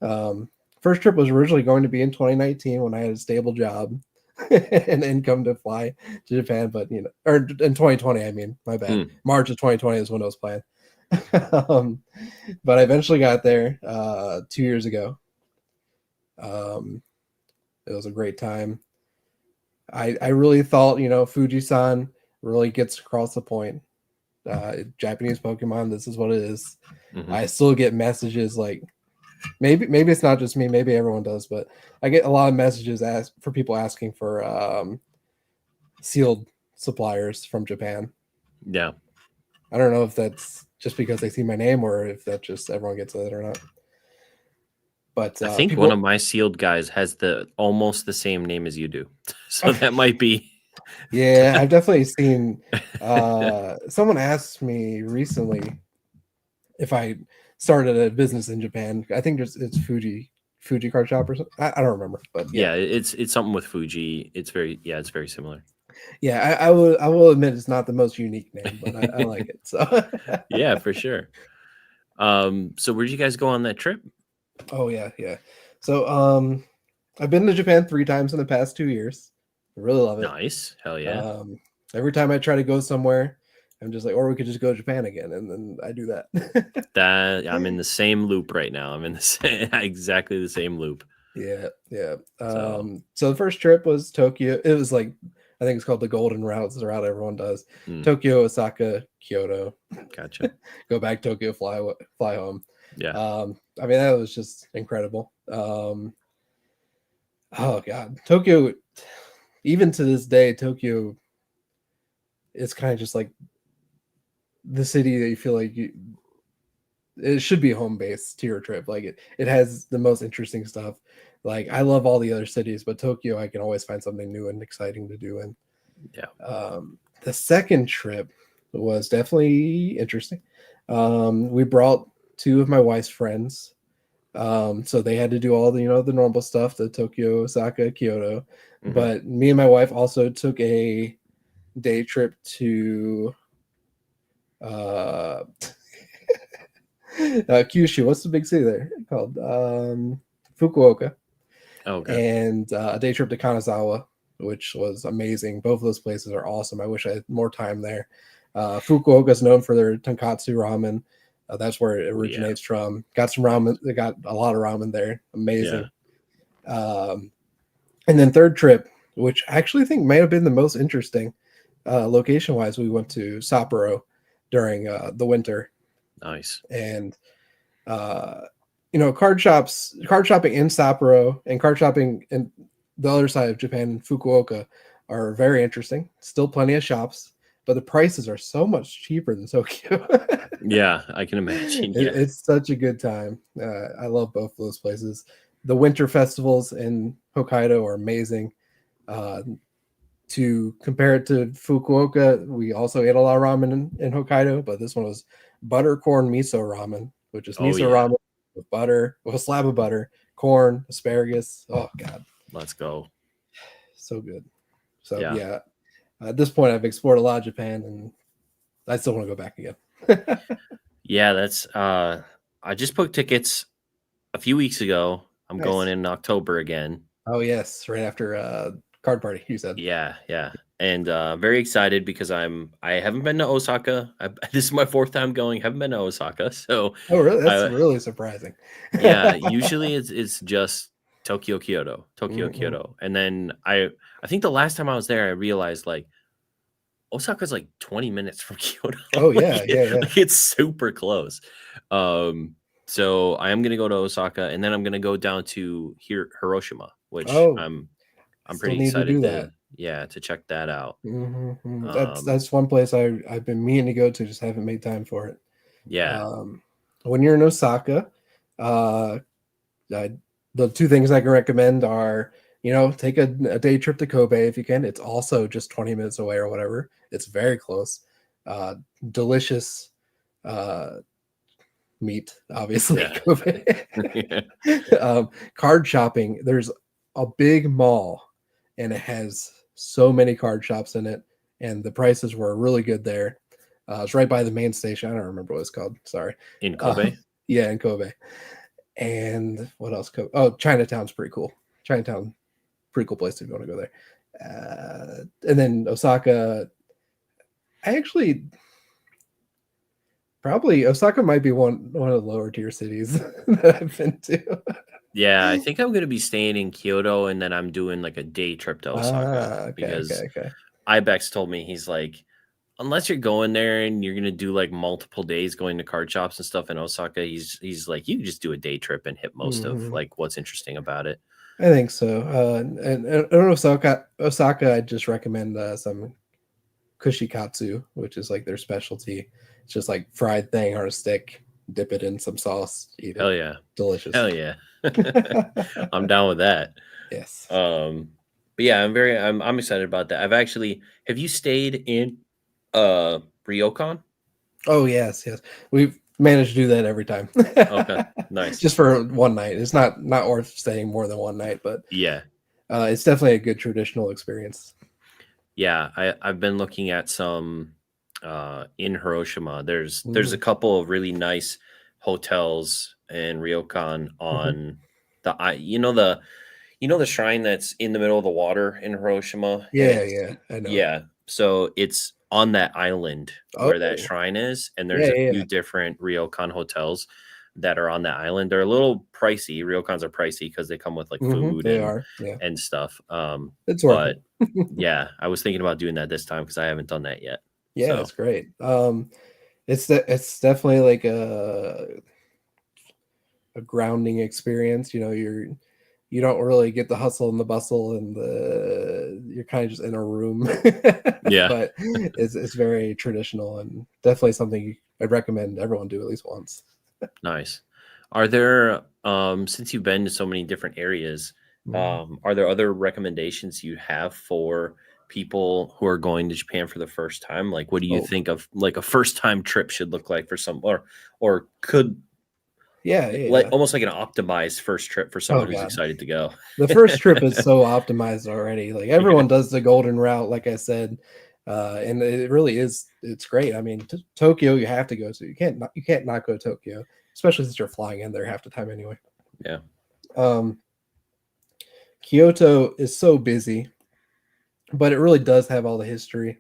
Um, First trip was originally going to be in 2019 when I had a stable job and income to fly to Japan, but or in 2020, I mean, my bad. Hmm. March of 2020 is when it was planned. um, but I eventually got there 2 years ago. Um, it was a great time. I really thought, Fuji-San really gets across the point. Japanese Pokemon, this is what it is. Mhm. I still get messages like maybe it's not just me, maybe everyone does, but I get a lot of messages for people asking for sealed suppliers from Japan. Yeah. I don't know if that's just because they see my name or if that just everyone gets it or not. But I think one of my sealed guys has almost the same name as you do. So that might be yeah, I've definitely seen someone asked me recently if I started a business in Japan. I think it's Fuji card shop or something. I don't remember, but yeah. yeah, it's something with Fuji. It's very similar. Yeah, I will admit it's not the most unique name, but I like it. So Yeah, for sure. So where'd you guys go on that trip? oh yeah. So I've been to Japan 3 times in the past 2 years. I really love it. Nice. Hell yeah. Um, every time I try to go somewhere, I'm just like, or we could just go to Japan again, and then I do that. That I'm in the same loop right now. I'm in the same exactly the same loop. Yeah. So, So the first trip was Tokyo. It was like I think it's called the Golden Route. It's the route everyone does. Tokyo, Osaka, Kyoto. gotcha. Go back Tokyo, fly home. Yeah. I mean that was just incredible. Oh god, Tokyo. Even to this day, Tokyo is kind of just like the city that you feel like it should be home base to your trip. Like it has the most interesting stuff. Like I love all the other cities, but Tokyo, I can always find something new and exciting to do. And Yeah. the second trip was definitely interesting. We brought two of my wife's friends, so they had to do all the normal stuff, the Tokyo, Osaka, Kyoto. Mhm. But me and my wife also took a day trip to uh, Kyushu. What's the big city there called? Fukuoka. Okay. And a day trip to Kanazawa, which was amazing. Both of those places are awesome. I wish I had more time there. Fukuoka is known for their tonkatsu ramen. That's where it Oh, yeah. originates from. Got some ramen. They got a lot of ramen there. Yeah. Amazing. And then third trip, which I actually think may have been the most interesting location wise, we went to Sapporo during the winter. Nice. And card shopping in Sapporo and card shopping in the other side of Japan, Fukuoka, are very interesting. Still plenty of shops, but the prices are so much cheaper than Tokyo. Yeah, I can imagine. Yeah. It's such a good time. I love both of those places. The winter festivals in Hokkaido are amazing. To compare it to Fukuoka, we also ate a lot of ramen in Hokkaido, but this one was butter corn miso ramen, which is Oh miso yeah. ramen with butter, with a slab of butter, corn, asparagus. Oh god, Let's go. so good. So Yeah. yeah, at this point, I've explored a lot of Japan, and I still want to go back again. Yeah, that's I just booked tickets a few weeks ago. I'm going Nice. in October again. Oh yes, right after card party, you said. Yeah. And very excited because I haven't been to Osaka. This is my fourth time going. Haven't been to Osaka. So Oh really? That's I really surprising. yeah, usually it's just Tokyo, Mm-mm. Kyoto. And then I think the last time I was there I realized like, Osaka's like 20 minutes from Kyoto. Oh yeah, yeah, yeah. Like, it's super close. So I am gonna go to Osaka, and then I'm gonna go down to Hiroshima, which Oh, I'm still pretty need to excited do to, that. yeah, to check that out. That's one place I've been meaning to go to, just haven't made time for it. Yeah, When you're in Osaka, uh, the two things I can recommend are, take a day trip to Kobe if you can. It's also just 20 minutes away or whatever. It's very close. Delicious meat, obviously. yeah. Kobe. Yeah. Card shopping. There's a big mall, and it has so many card shops in it, and the prices were really good there. It's right by the main station. I don't remember what it's called. Sorry. In Uh, Kobe. yeah, in Kobe. And what else? Oh, Chinatown's pretty cool. Chinatown, pretty cool place if you want to go there. And then Osaka. I actually probably Osaka might be one of the lower tier cities that I've been to. Yeah, I think I'm gonna be staying in Kyoto, and then I'm doing like a day trip to Osaka Okay, because okay. Ibex told me, he's like, unless you're going there and you're gonna do like multiple days going to card shops and stuff in Osaka, he's like, you can just do a day trip and hit most of Mhm. like what's interesting about it. I think so. And Osaka, I just recommend some kushikatsu, which is like their specialty. It's just like fried thing on a stick, dip it in some sauce, eat it. Hell yeah. Delicious. Hell yeah. I'm down with that. Yes. But yeah, I'm excited about that. Have you stayed in Ryokan? Oh yes, yes. We've managed to do that every time. Okay, nice. Just for one night. It's not worth staying more than one night, but Yeah. it's definitely a good traditional experience. Yeah, I've been looking at some in Hiroshima. There's a Mm. couple of really nice hotels in Ryokan Mhm. on the shrine that's in the middle of the water in Hiroshima, and Yeah, it's, yeah, I know. yeah, so it's on that island where that Oh, shrine is, and yeah, there's a yeah, few yeah. different Ryokan hotels that are on that island. They're a little pricey. Ryokans are pricey because they come with like food They and are. Yeah, stuff. it's worth But it. yeah, I was thinking about doing that this time because I haven't done that yet. Yeah, So it's great. It's definitely like a grounding experience. You don't really get the hustle and the bustle and you're kind of just in a room. yeah, But it's very traditional and definitely something I'd recommend everyone do at least once. nice. Are there since you've been to so many different areas, Mhm. are there other recommendations you have for people who are going to Japan for the first time? Like, what do you Oh, think of like a first time trip should look like for some, or could yeah, yeah, like yeah. almost like an optimized first trip for Oh someone who's god. excited to go? The first trip is so optimized already. Like everyone does the golden route, like I said, and it really is. It's great. I mean, Tokyo you have to go to. You can't not go to Tokyo, especially since you're flying in there half the time anyway. Yeah, Um, Kyoto is so busy, but it really does have all the history.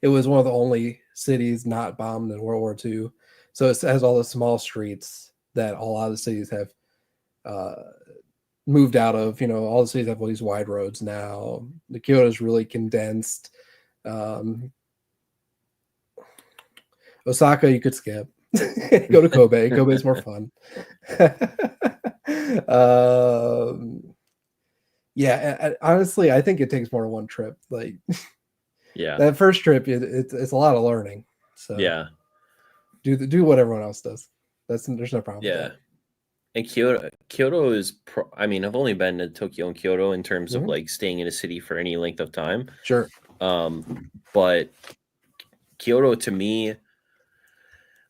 It was one of the only cities not bombed in World War II, so it has all the small streets that a lot of cities have uh, moved out of. All the cities have all these wide roads now. The Kyoto is really condensed. Um, Osaka, you could skip. Go to Kobe. Kobe is more fun. um, yeah, honestly, I think it takes more than one trip. Like yeah, that first trip, it's a lot of learning. So yeah, do what everyone else does. There's no problem with yeah. that. And Kyoto is, I mean, I've only been to Tokyo and Kyoto in terms of Mhm. like staying in a city for any length of time. Sure. But Kyoto to me,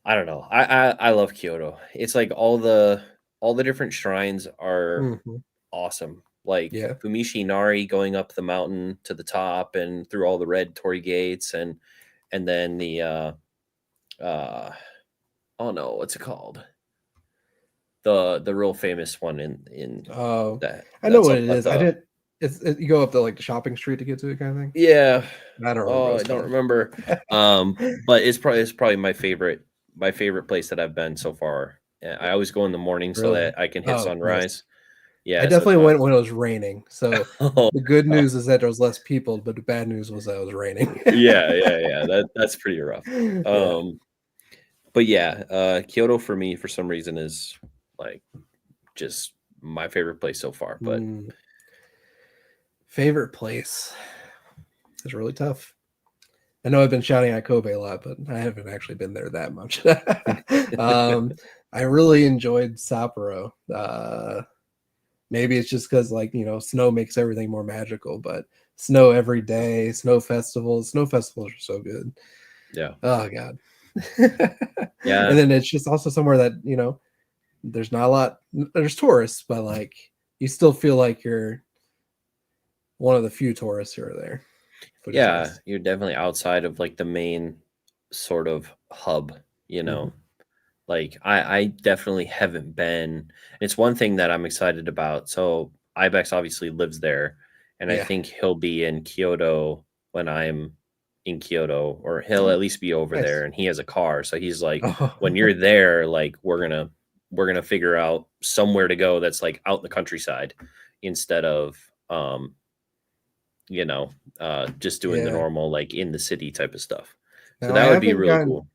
I don't know. I love Kyoto. It's like all the different shrines are Mhm. awesome. Like Yeah. Fumishi Inari going up the mountain to the top and through all the red torii gates, and then the uh oh no, what's it called? The real famous one in Oh, that I know that's what up it at is. I the, didn't. You go up to like the shopping street to get to it, kind of thing. yeah. I don't remember what Oh, I it's don't called. remember. But it's probably my favorite place that I've been so far. I always go in the morning so Really? that I can hit Oh, nice. sunrise. Yeah, I so it's definitely not. went when it was raining. So Oh, the good news is that there was less people, but the bad news was that it was raining. yeah. That's pretty rough. Yeah. But yeah, Kyoto for me for some reason is like just my favorite place so far. But Mm, favorite place is really tough. I know I've been shouting at Kobe a lot, but I haven't actually been there that much. I really enjoyed Sapporo. Maybe it's just because, like, snow makes everything more magical, but snow every day, snow festivals are so good. yeah, Oh God. yeah, And then it's just also somewhere that, there's not a lot, there's tourists, but like you still feel like you're one of the few tourists who are there, which is yeah. nice. You're definitely outside of like the main sort of hub, you Mhm. know. Like I definitely haven't been. It's one thing that I'm excited about. So Ibex obviously lives there, and I Yeah. think he'll be in Kyoto when I'm in Kyoto, or he'll Oh, at least be over there. nice. And he has a car, so he's like, Oh, when you're there, like we're gonna figure out somewhere to go that's like out in the countryside instead of you know just doing the yeah. normal like in the city type of stuff. So Now that would be really cool.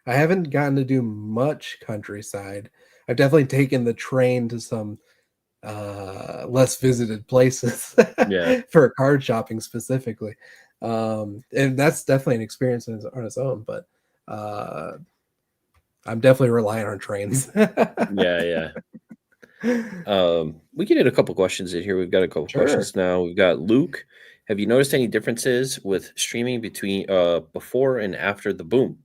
I haven't gotten to do much countryside. I've definitely taken the train to some less visited places Yeah. for card shopping specifically. And that's definitely an experience on its own, but uh I'm definitely relying on trains. Yeah. We can get a couple questions in here. We've got a couple Sure. questions now. We've got Luke. Have you noticed any differences with streaming between before and after the boom?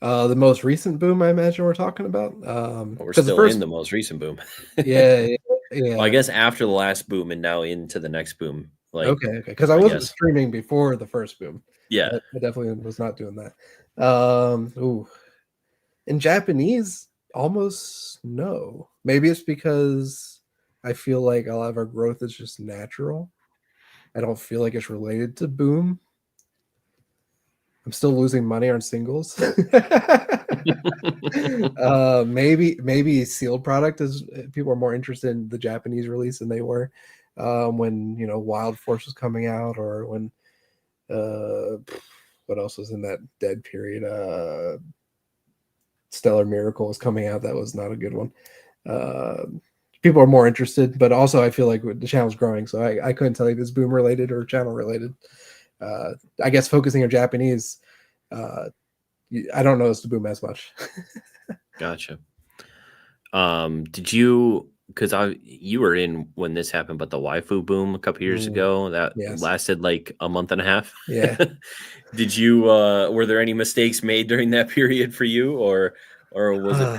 The most recent boom, I imagine we're talking about. Well, we're Because the still in first, the most recent boom. yeah, yeah, Well, I yeah. guess after the last boom and now into the next boom. Like, Okay. Because I I wasn't guess. streaming before the first boom. Yeah. I definitely was not doing that. Ooh, in Japanese, almost no. Maybe it's because I feel like a lot of our growth is just natural. I don't feel like it's related to boom. I'm still losing money on singles. Maybe sealed product is people are more interested in the Japanese release than they were when Wild Force was coming out, or when uh, what else was in that dead period? Stellar Miracle was coming out. That was not a good one. Uh, People are more interested, but also I feel like the channel's growing, so I couldn't tell you if it's boom related or channel related. I guess focusing on Japanese, uh, I don't notice the boom as much. Gotcha. Did you? Because you were in when this happened, but the waifu boom a couple years Mm, ago that yes. lasted like a month and a half. Yeah. Did you? Were there any mistakes made during that period for you, or was it Uh,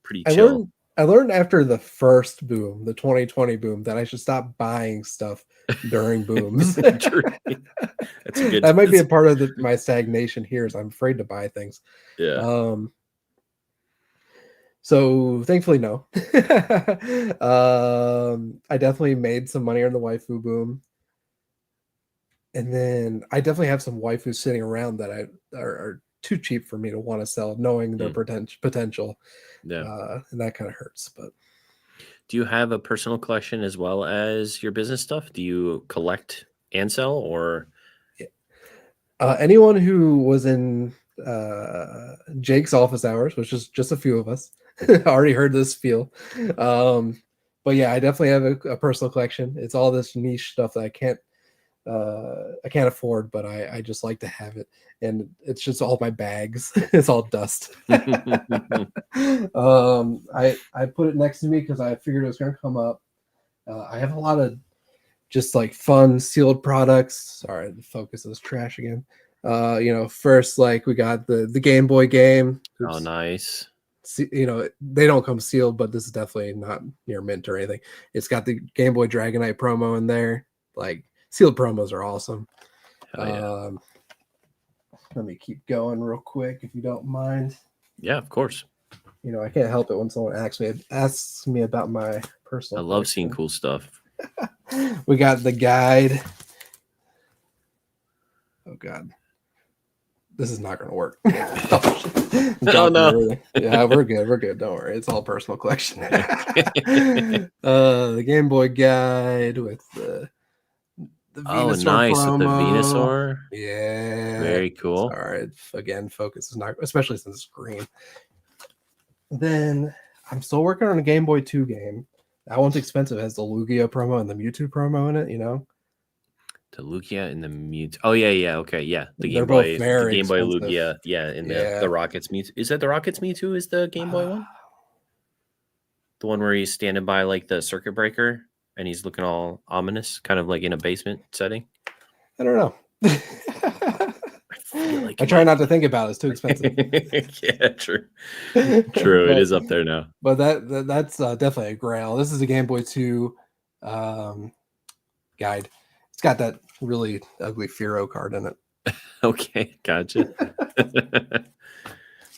pretty I chill? learned I learned after the first boom, the 2020 boom, that I should stop buying stuff during booms. True. That's a good. That might be a part of my stagnation here, is I'm afraid to buy things. Yeah. Um, so thankfully, no. I definitely made some money on the waifu boom, and then I definitely have some waifus sitting around that are too cheap for me to want to sell, knowing their Hmm. potential, Yeah. and that kind of hurts. But Do you have a personal collection as well as your business stuff? Do you collect and sell, or? yeah. Anyone who was in Jake's office hours, which is just a few of us, already heard this spiel. But yeah, I definitely have a personal collection. It's all this niche stuff that I can't afford, but I just like to have it, and it's just all my bags. It's all dust. I put it next to me because I figured it was going to come up. I have a lot of just like fun sealed products. Sorry, the focus is trash again. First, like, we got the Game Boy game. Oh, Oops. nice. They don't come sealed, but this is definitely not near mint or anything. It's got the Game Boy Dragonite promo in there. Like, sealed promos are awesome. Hell yeah. Let me keep going real quick if you don't mind. Yeah, of course. I can't help it when someone asks me about my I personal love seeing collection. cool stuff. We got the guide. Oh God. This is not going to work. Oh, Oh, no. everything. Yeah, we're good. We're good. Don't worry. It's all personal collection. The Game Boy guide with the Oh, Venusaur nice. promo. With the Venusaur. Yeah. Very cool. Sorry. Again, focus is not, especially since it's green. Then I'm still working on a Game Boy 2 game. That one's expensive. It has the Lugia promo and the Mewtwo promo in it, you know? The Lugia and the Mewtwo. Oh, yeah. Okay, yeah. The They're Game both Boy, very the Game Boy expensive. Lugia, yeah, and Yeah. the Rockets Mewtwo. Is that the Rockets Mewtwo? Is the Game Boy one? The one where he's standing by like the circuit breaker and he's looking all ominous, kind of like in a basement setting. I don't know. I feel like I try not to think about it. It's too expensive. Yeah, true. True. It is up there now. But that's definitely a grail. This is a Game Boy 2 guide. It's got that really ugly Firo card in it. Okay, gotcha.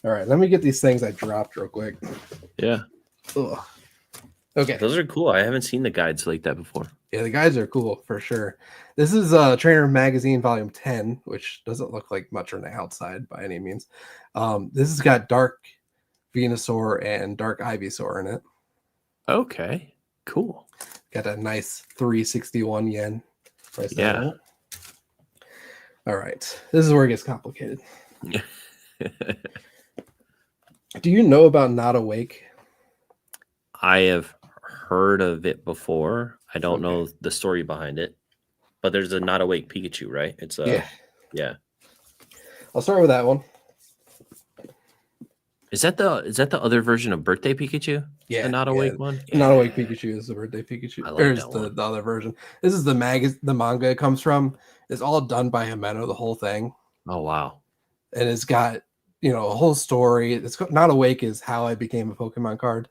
All right, let me get these things I dropped real quick. Yeah. Ugh. Okay. Those are cool. I haven't seen the guides like that before. Yeah, the guides are cool for sure. This is Trainer Magazine Volume 10, which doesn't look like much on the outside by any means. This has got Dark Venusaur and Dark Ivysaur in it. Okay, cool. Got a nice 361 yen. Yeah. All right. This is where it gets complicated. Do you know about Not Awake? I have heard of it before. I don't know the story behind it, but there's a Not Awake Pikachu, right? It's yeah. I'll start with that one. Is that the other version of Birthday Pikachu? Yeah, the Not Awake one. Yeah. Not Awake Pikachu is the Birthday Pikachu. I like There's that the other version. This is the manga it comes from. It's all done by Himeno, the whole thing. Oh wow! And it's got a whole story. It's Not Awake is how I became a Pokemon card,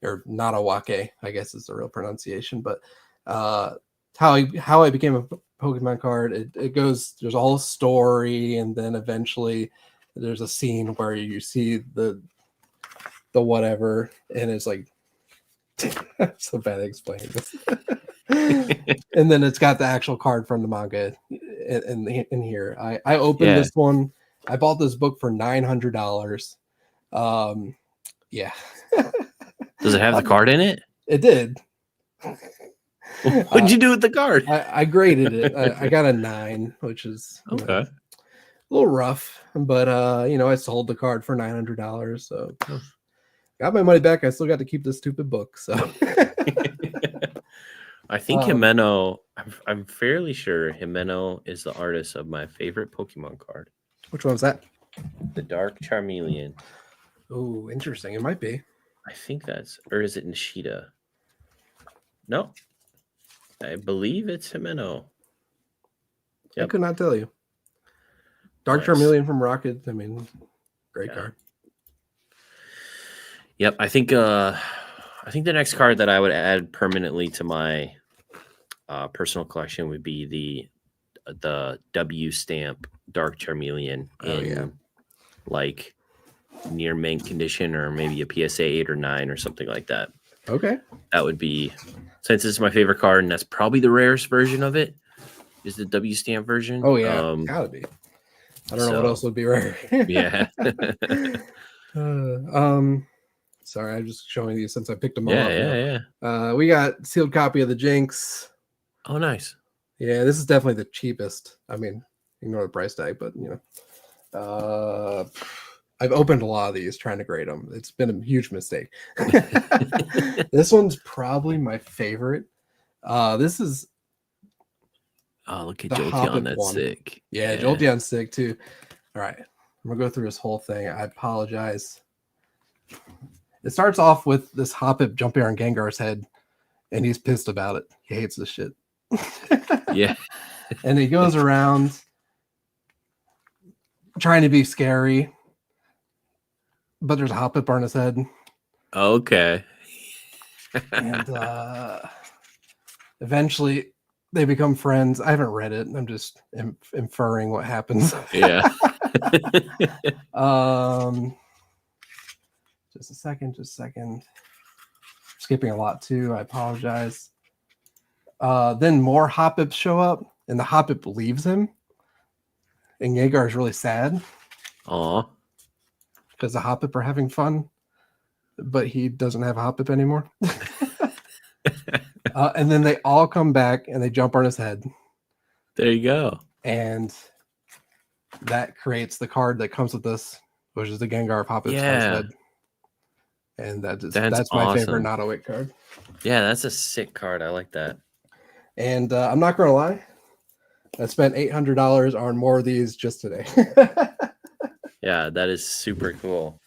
or Not Awake, I guess is the real pronunciation. But how I became a Pokemon card. It goes. There's a whole story, and then eventually there's a scene where you see the whatever, and it's like so bad at explaining this. And then it's got the actual card from the manga in here. I opened this one. I bought this book for $900. Yeah. Does it have the card in it? It did. What'd you do with the card? I graded it. I got a 9, which is okay. A little rough, but I sold the card for $900, so got my money back. I still got to keep this stupid book. So I think Himeno. I'm fairly sure Himeno is the artist of my favorite Pokemon card. Which one was that? The Dark Charmeleon. Oh, interesting. It might be. I think or is it Nishida? No, I believe it's Himeno. Yep. I could not tell you. Dark Charmeleon from Rocket. I mean, great card. Yep, I think the next card that I would add permanently to my personal collection would be the W stamp Dark Charmeleon in like near mint condition, or maybe a PSA 8 or 9 or something like that. Okay, that would be, since it's my favorite card, and that's probably the rarest version of it, is the W stamp version. Oh yeah, gotta be. I don't know what else would be rare. Yeah. Sorry, I'm just showing you since I picked them up. Yeah. We got sealed copy of the Jinx. Oh, nice. Yeah, this is definitely the cheapest. I mean, ignore the price tag, but I've opened a lot of these trying to grade them. It's been a huge mistake. This one's probably my favorite. This is. Oh, look at Jolteon. That's sick. Yeah, Jolteon's sick too. All right, I'm gonna go through this whole thing. I apologize. It starts off with this Hoppip jumping on Gengar's head, and he's pissed about it. He hates this shit. Yeah. And he goes around trying to be scary, but there's a Hoppip on his head. Okay. And eventually they become friends. I haven't read it. I'm just inferring what happens. Yeah. Just a second. Skipping a lot too. I apologize. Then more Hoppips show up, and the Hoppip leaves him. And Gengar is really sad. Aw. because the Hoppip are having fun, but he doesn't have a Hoppip anymore. And then they all come back and they jump on his head, There you go. and that creates the card that comes with this, which is the Gengar of Hoppip's Yeah. head. And That's that's my favorite awesome. not awake card. Yeah, that's a sick card. I like that. And I'm not gonna lie, I spent $800 on more of these just today. Yeah, that is super cool.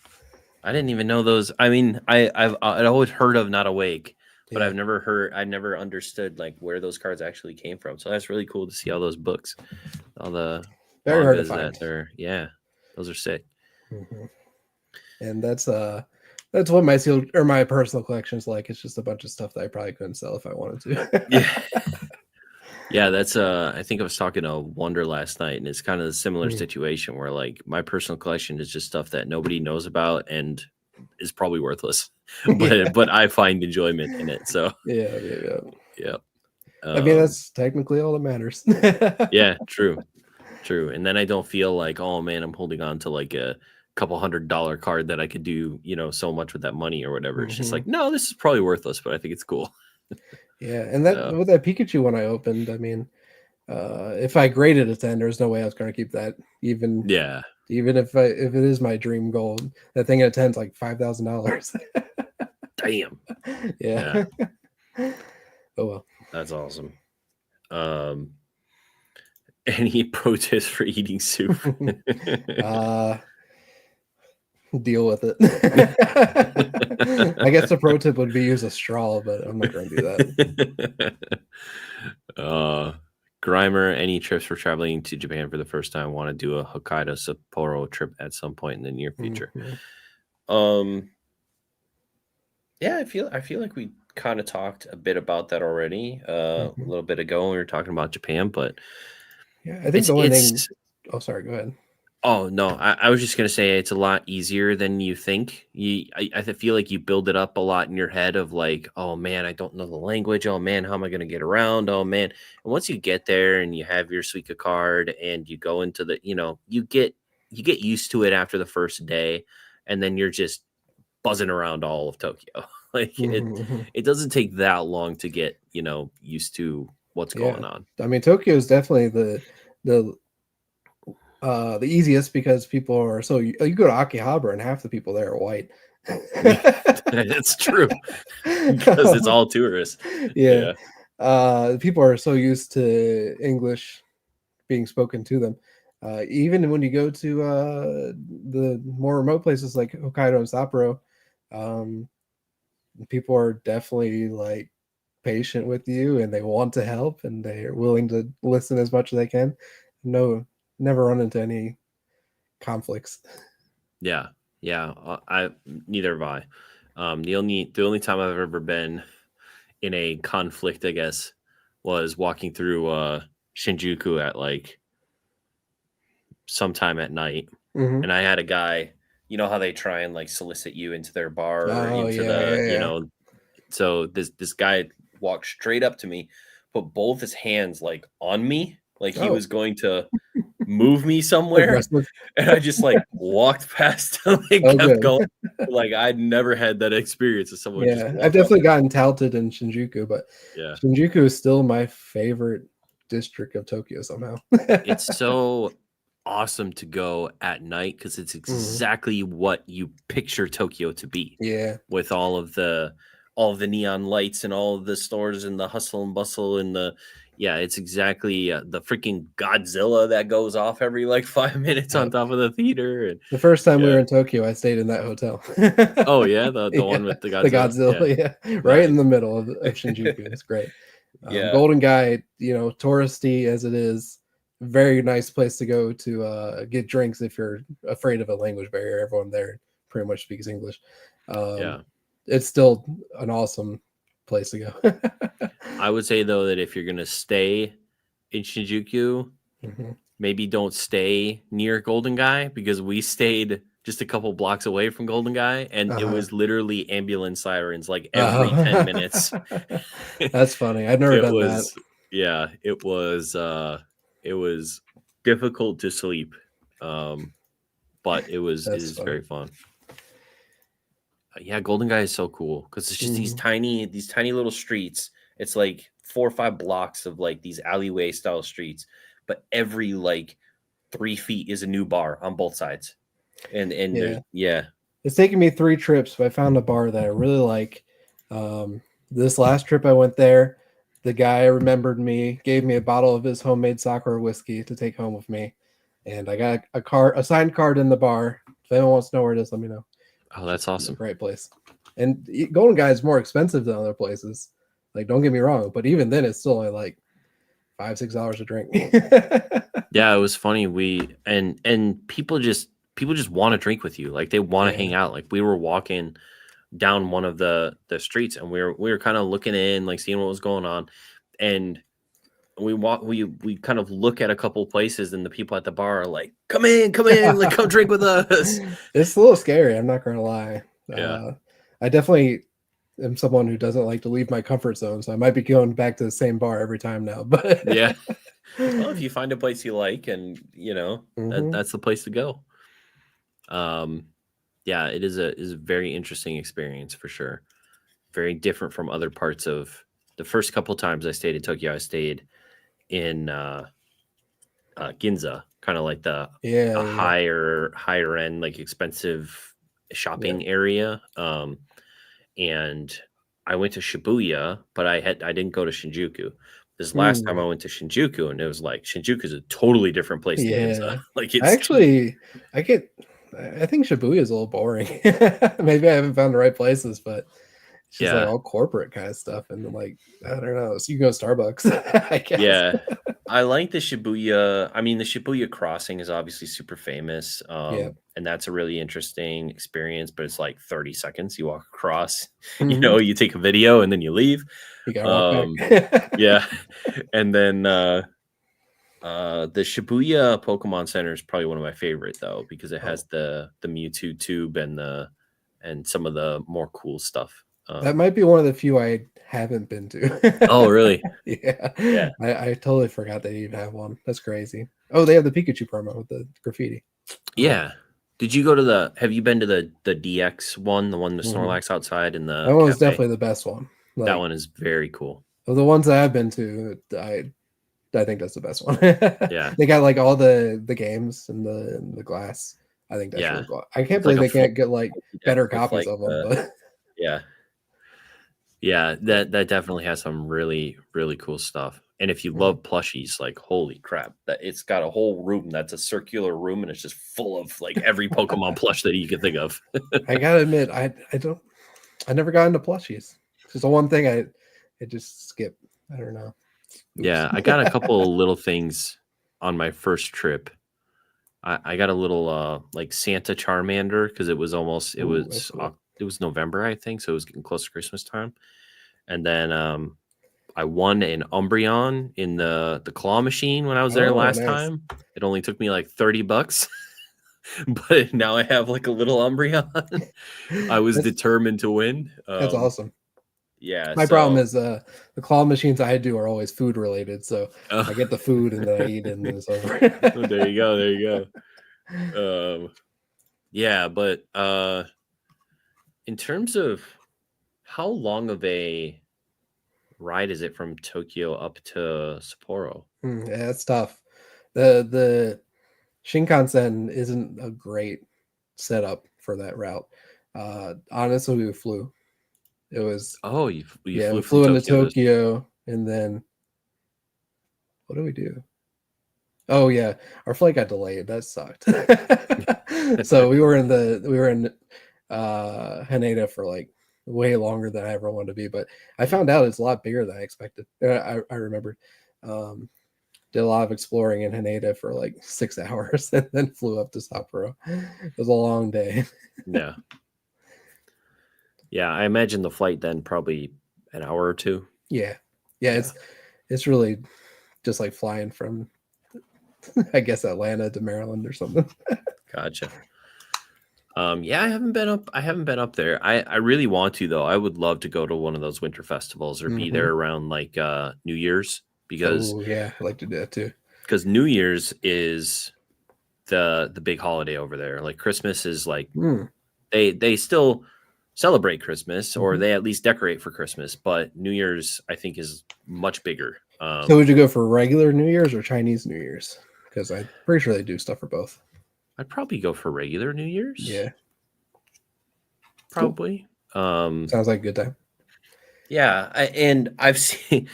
I didn't even know those. I mean, I'd always heard of Not Awake, but Yeah. I never understood like where those cards actually came from. So that's really cool to see all those books, all the Very hard to mangas find. that are. Yeah, those are sick. Mm-hmm. And that's what my sealed or my personal collection is like. It's just a bunch of stuff that I probably couldn't sell if I wanted to. Yeah. Yeah, that's I think I was talking to Wonder last night, and it's kind of a similar situation where like my personal collection is just stuff that nobody knows about and is probably worthless. But I find enjoyment in it. So yeah. yeah. I mean, that's technically all that matters. Yeah, true. And then I don't feel like, oh man, I'm holding on to like a couple $100 card that I could do, so much with that money or whatever. It's just like, no, this is probably worthless, but I think it's cool. Yeah, and that with that Pikachu one I opened, I mean, if I graded a 10, there's no way I was going to keep that. Even if it is my dream goal, that thing at a 10 is like $5,000. Damn. Yeah. Oh well. That's awesome. Any pro tips for eating soup? Deal with it. I guess the pro tip would be use a straw, but I'm not going to do that. Grimer, any trips for traveling to Japan for the first time? Want to do a Hokkaido Sapporo trip at some point in the near future? Yeah, I feel like we kind of talked a bit about that already a little bit ago when we were talking about Japan, but yeah, I think the only thing. Oh, sorry. Go ahead. Oh no, I was just gonna say it's a lot easier than you think. I feel like you build it up a lot in your head of like, oh man, I don't know the language. Oh man, how am I gonna get around? Oh man, and once you get there and you have your Suica card and you go into the, you get used to it after the first day, and then you're just buzzing around all of Tokyo. Like it doesn't take that long to get used to what's going on. I mean, Tokyo is definitely the easiest because people are so you go to Akihabara and half the people there are white. It's true because it's all tourists. Yeah. People are so used to English being spoken to them. Even when you go to the more remote places like Hokkaido and Sapporo, people are definitely like patient with you and they want to help and they're willing to listen as much as they can. Never run into any conflicts. Yeah. I neither have I. The only time I've ever been in a conflict, I guess, was walking through Shinjuku at like sometime at night, and I had a guy. You know how they try and like solicit you into their bar or into the So this guy walked straight up to me, put both his hands like on me, like he was going to move me somewhere, and I just like walked past him and kept going. Like I'd never had that experience of someone. Yeah, I've definitely gotten touted in Shinjuku, but Shinjuku is still my favorite district of Tokyo somehow. It's so awesome to go at night because it's exactly what you picture Tokyo to be. Yeah, with all of the neon lights and all of the stores and the hustle and bustle and it's exactly the freaking Godzilla that goes off every like 5 minutes on top of the theater. And the first time we were in Tokyo, I stayed in that hotel. Oh yeah, the one with the Godzilla. The Godzilla, right in the middle of Shinjuku. It's great. Golden Gai, touristy as it is, very nice place to go to get drinks if you're afraid of a language barrier. Everyone there pretty much speaks English. It's still an awesome place to go. I would say though that if you're gonna stay in Shinjuku, maybe don't stay near Golden Gai because we stayed just a couple blocks away from Golden Gai and it was literally ambulance sirens like every 10 minutes. That's funny. I've never done that. Yeah, it was difficult to sleep. but it was That's funny. very fun. Yeah, Golden Guy is so cool because it's just these tiny little streets. It's like 4 or 5 blocks of like these alleyway style streets, but every like 3 feet is a new bar on both sides. And yeah. It's taken me 3 trips, but I found a bar that I really like. This last trip I went there, the guy remembered me, gave me a bottle of his homemade Sakura whiskey to take home with me, and I got a signed card in the bar. If anyone wants to know where it is, let me know. Oh, that's awesome. Great place. And Golden Guy is more expensive than other places. Like, don't get me wrong, but even then, it's still only like $5-6 a drink. Yeah, it was funny. And people just want to drink with you. Like they want to hang out. Like we were walking down one of the streets, and we were kind of looking in, like seeing what was going on, and we kind of look at a couple places, and the people at the bar are like, come in, like come drink with us. It's a little scary, I'm not gonna lie. Yeah. I definitely am someone who doesn't like to leave my comfort zone, so I might be going back to the same bar every time now. But yeah, well, if you find a place you like, and that's the place to go. Yeah, it is a very interesting experience for sure. Very different from other parts of the first couple times I stayed in Tokyo. I stayed in Ginza, kind of like the higher end, like expensive shopping area. And I went to Shibuya, but I didn't go to Shinjuku. This last time I went to Shinjuku, and it was like Shinjuku is a totally different place than Ginza. Like it's I think Shibuya is a little boring. Maybe I haven't found the right places, but it's just like all corporate kind of stuff, and like I don't know. So you can go to Starbucks, I guess. Yeah, I like the Shibuya. I mean, the Shibuya crossing is obviously super famous, and that's a really interesting experience. But it's like 30 seconds. You walk across, you take a video, and then you leave. You gotta walk back. Yeah, and then the Shibuya Pokemon Center is probably one of my favorite though, because it has the Mewtwo tube and some of the more cool stuff. That might be one of the few I haven't been to. Oh, really? Yeah. I totally forgot they even have one. That's crazy. Oh, they have the Pikachu promo with the graffiti. Yeah. Did you go to have you been to the DX one, the one, the Snorlax outside in the That one was definitely the best one. Like, that one is very cool. Of the ones that I've been to, I think that's the best one. Yeah. They got like all the games and the glass. I think that's really cool. I can't believe they can't get like better copies of them. But yeah, that definitely has some really, really cool stuff. And if you love plushies, like holy crap, that it's got a whole room that's a circular room, and it's just full of like every Pokemon plush that you can think of. I gotta admit, I never got into plushies. It's just the one thing I just skip. I don't know. Oops. Yeah, I got a couple of little things on my first trip. I got a little like Santa Charmander, because it was November, I think, so it was getting close to Christmas time. And then I won an Umbreon in the claw machine when I was there last time. It only took me like $30, but now I have like a little Umbreon. I was determined to win. That's awesome. Yeah. My problem is the claw machines I do are always food related, so I get the food and then I eat it and then it's over. There you go. Yeah, but in terms of how long of a ride is it from Tokyo up to Sapporo? Yeah, it's tough. The Shinkansen isn't a great setup for that route. Honestly, we flew. It was we flew into Tokyo, and then what do we do? Oh yeah, our flight got delayed. That sucked. So we were in Haneda for like way longer than I ever wanted to be, but I found out it's a lot bigger than I expected. I remembered. Did a lot of exploring in Haneda for like 6 hours, and then flew up to Sapporo. It was a long day. Yeah. Yeah, I imagine the flight then probably an hour or two. Yeah. It's really just like flying from, I guess, Atlanta to Maryland or something. Gotcha. Yeah, I haven't been up there. I really want to though. I would love to go to one of those winter festivals or be there around like New Year's, because I'd like to do that too. Because New Year's is the big holiday over there. Like Christmas is like Mm. they still celebrate Christmas, or Mhm. they at least decorate for Christmas, but New Year's I think is much bigger. So would you go for regular New Year's or Chinese New Year's? Because I'm pretty sure they do stuff for both. I'd probably go for regular New Year's. Yeah. Probably. Sounds like a good time. Yeah, and I've seen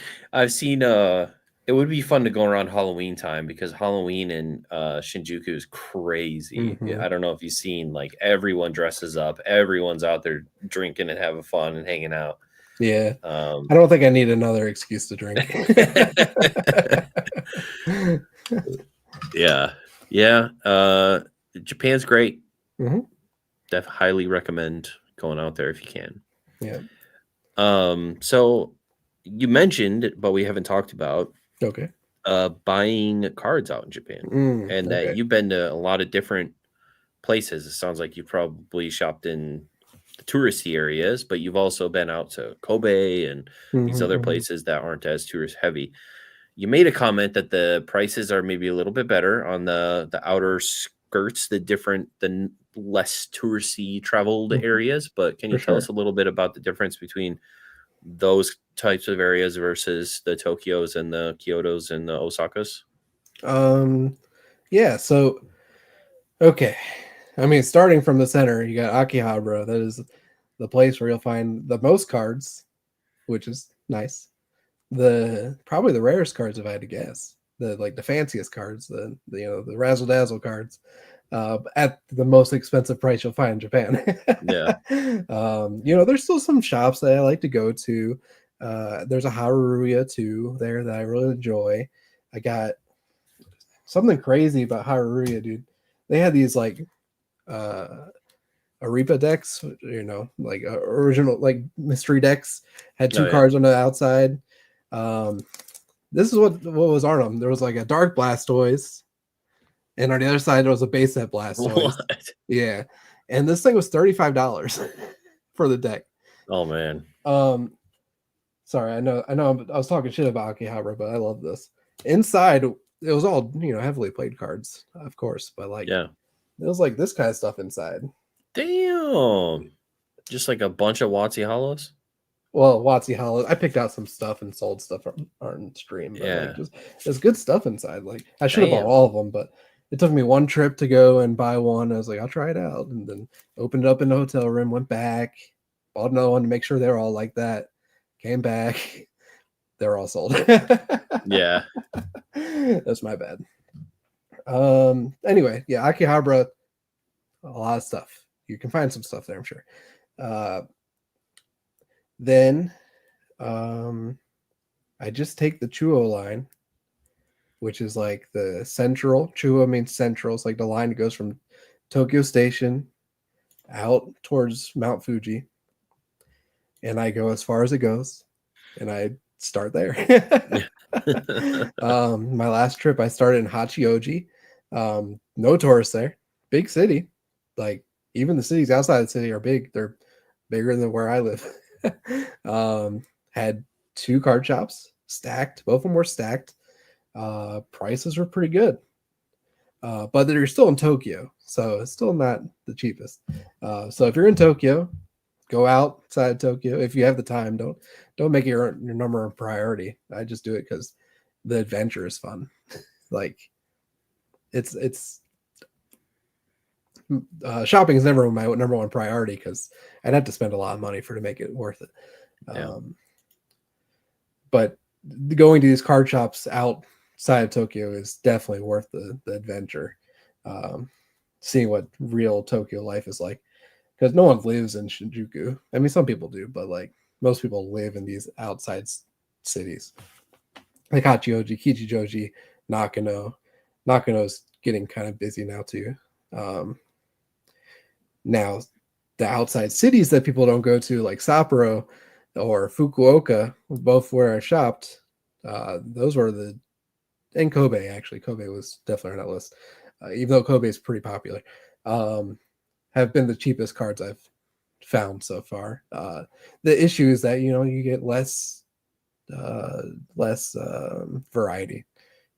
it would be fun to go around Halloween time, because Halloween in Shinjuku is crazy. Mhm. I don't know if you've seen, like, everyone dresses up, everyone's out there drinking and having fun and hanging out. Yeah. I don't think I need another excuse to drink. Yeah. Japan's great. Mhm. Highly recommend going out there if you can. Yeah. So you mentioned, but we haven't talked about, Okay. buying cards out in Japan, and that Okay. you've been to a lot of different places. It sounds like you probably shopped in the touristy areas, but you've also been out to Kobe and these other Mhm. places that aren't as tourist heavy. You made a comment that the prices are maybe a little bit better on the outer skirts, the less touristy traveled Mhm. areas. But can For you tell sure. us a little bit about the difference between those types of areas versus the Tokyos and the Kyotos and the Osakas? Yeah, so okay. I mean, starting from the center, you got Akihabara. That is the place where you'll find the most cards, which is nice. Probably the rarest cards, if I had to guess. The fanciest cards, the razzle dazzle cards, at the most expensive price you'll find in Japan. Yeah. There's still some shops that I like to go to. There's a Haruruya too there that I really enjoy. I got something crazy about Haruruya, dude. They had these like uh Aripa decks, like original like mystery decks, had Oh two yeah. cards on the outside. Um, this is what was on them. There was like a Dark Blastoise, and on the other side there was a base set Blastoise. What? Yeah, and this thing was $35 for the deck. Oh man. Um, sorry, I was talking shit about Akihabara, but I love this. Inside, it was all heavily played cards, of course, but like Yeah. it was like this kind of stuff inside. Damn. Just like a bunch of Watsy hollows. Well, Watsy Hollow. I picked out some stuff and sold stuff on stream, but like Yeah. just there's good stuff inside. Like I should have bought Damn. all of them, but it took me one trip to go and buy one. I was like, I'll try it out, and then opened it up in the hotel room, went back, bought another one to make sure they were all like that. Came back, they're all sold. Yeah. That's my bad. Anyway, yeah, Akihabara, a lot of stuff. You can find some stuff there, I'm sure. Then I just take the Chuo line, which is like the central. Chuo means central. It's like the line that goes from Tokyo Station out towards Mount Fuji. And I go as far as it goes. And I start there. My last trip, I started in Hachioji. No tourists there. Big city. Like even the cities outside the city are big. They're bigger than where I live. Had two card shops stacked. Both of them were stacked. Prices were pretty good. But they're still in Tokyo, so it's still not the cheapest. So if you're in Tokyo, go outside Tokyo if you have the time. Don't make it your number one priority. I just do it because the adventure is fun. Like it's shopping is never my number one priority because I'd have to spend a lot of money to make it worth it. Yeah. But going to these card shops outside of Tokyo is definitely worth the adventure. Seeing what real Tokyo life is like, because no one lives in Shinjuku. I mean, some people do, but like most people live in these outside cities, like Hachioji, Kichijoji, Nakano. Nakano's getting kind of busy now too. Now, the outside cities that people don't go to, like Sapporo or Fukuoka, both where I shopped, those were and Kobe, actually. Kobe was definitely on that list, even though Kobe is pretty popular. Have been the cheapest cards I've found so far. The issue is that you get less variety.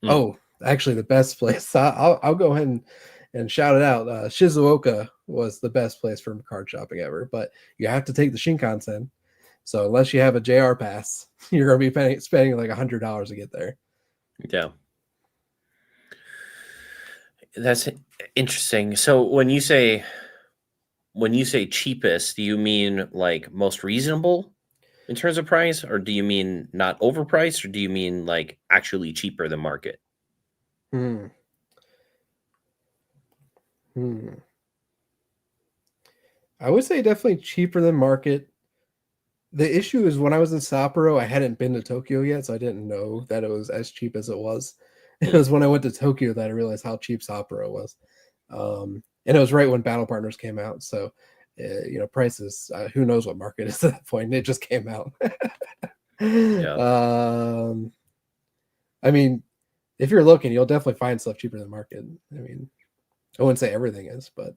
Oh, actually, the best place. I'll go ahead And shout it out, Shizuoka was the best place for card shopping ever, but you have to take the Shinkansen. So unless you have a JR pass, you're going to be spending like $100 to get there. Yeah. That's interesting. So when you say cheapest, do you mean like most reasonable in terms of price, or do you mean not overpriced, or do you mean like actually cheaper than market? Hmm. I would say definitely cheaper than market. The issue is when I was in Sapporo, I hadn't been to Tokyo yet, so I didn't know that it was as cheap as it was. It was when I went to Tokyo that I realized how cheap Sapporo was. And it was right when Battle Partners came out. So, prices, who knows what market is at that point? It just came out. Yeah. I mean, if you're looking, you'll definitely find stuff cheaper than market. I mean, I wouldn't say everything is, but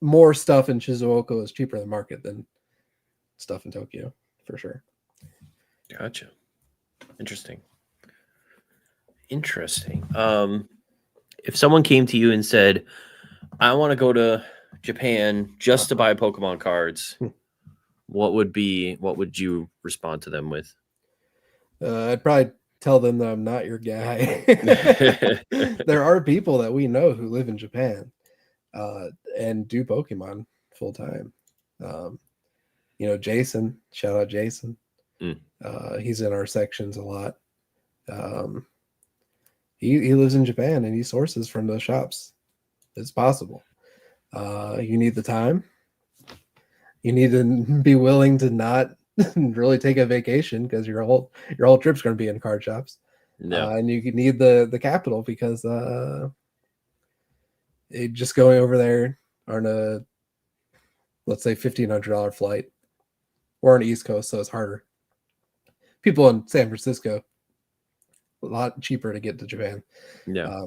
more stuff in Shizuoka is cheaper than market than stuff in Tokyo, for sure. Gotcha. Interesting. If someone came to you and said, I want to go to Japan just to buy Pokemon cards, what would you respond to them with? I'd probably tell them that I'm not your guy. There are people that we know who live in Japan and do Pokemon full time. Jason, shout out Jason. He's in our sections a lot. He lives in Japan and he sources from those shops. It's possible. You need the time. You need to be willing to not really take a vacation because your whole trip's going to be in card shops. No. And you need the capital because just going over there on a, let's say, $1,500 flight. We're on the East Coast, so it's harder. People in San Francisco, a lot cheaper to get to Japan. Yeah.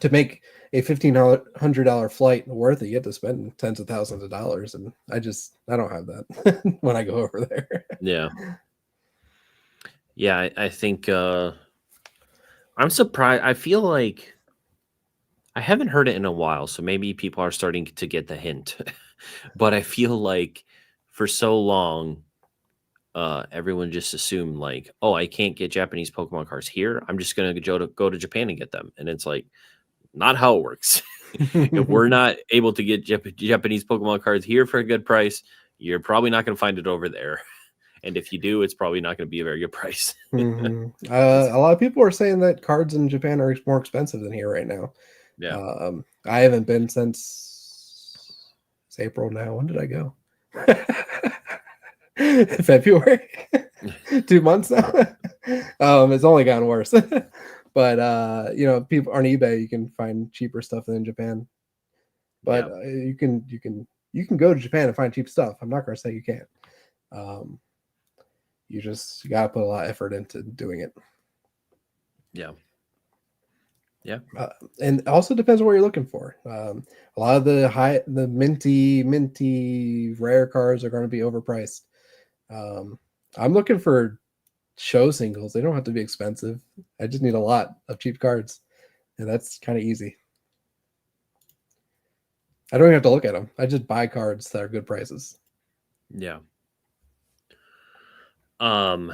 To make a $1,500 flight worth it, you have to spend tens of thousands of dollars, and I don't have that when I go over there. Yeah, I think I'm surprised. I feel like I haven't heard it in a while, so maybe people are starting to get the hint. But I feel like for so long, everyone just assumed like, oh, I can't get Japanese Pokemon cards here. I'm just gonna go to Japan and get them, and it's like not how it works. If we're not able to get Japanese Pokemon cards here for a good price, you're probably not going to find it over there. And if you do, it's probably not going to be a very good price. Mm-hmm. A lot of people are saying that cards in Japan are more expensive than here right now. Yeah. I haven't been since April now. When did I go? February. 2 months now. It's only gotten worse. But people on eBay, you can find cheaper stuff than in Japan. But you can go to Japan and find cheap stuff. I'm not going to say you can't. You got to put a lot of effort into doing it. Yeah. And also depends on what you're looking for. A lot of the minty rare cards are going to be overpriced. I'm looking for show singles. They don't have to be expensive. I just need a lot of cheap cards, and that's kind of easy. I don't even have to look at them. I just buy cards that are good prices. Yeah. Do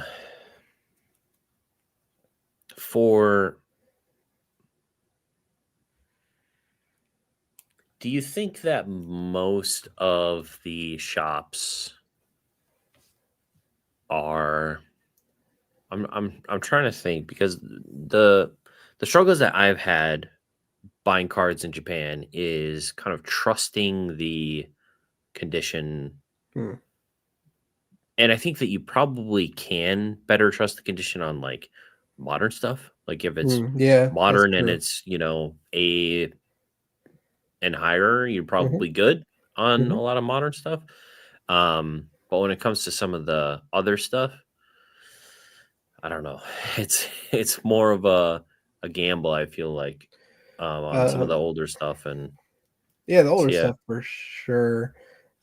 you think that most of the shops are? I'm trying to think, because the struggles that I've had buying cards in Japan is kind of trusting the condition. And I think that you probably can better trust the condition on like modern stuff. Like if it's modern and it's, A and higher, you're probably good on a lot of modern stuff. But when it comes to some of the other stuff, I don't know. It's more of a gamble, I feel like, on some of the older stuff. And the older stuff for sure.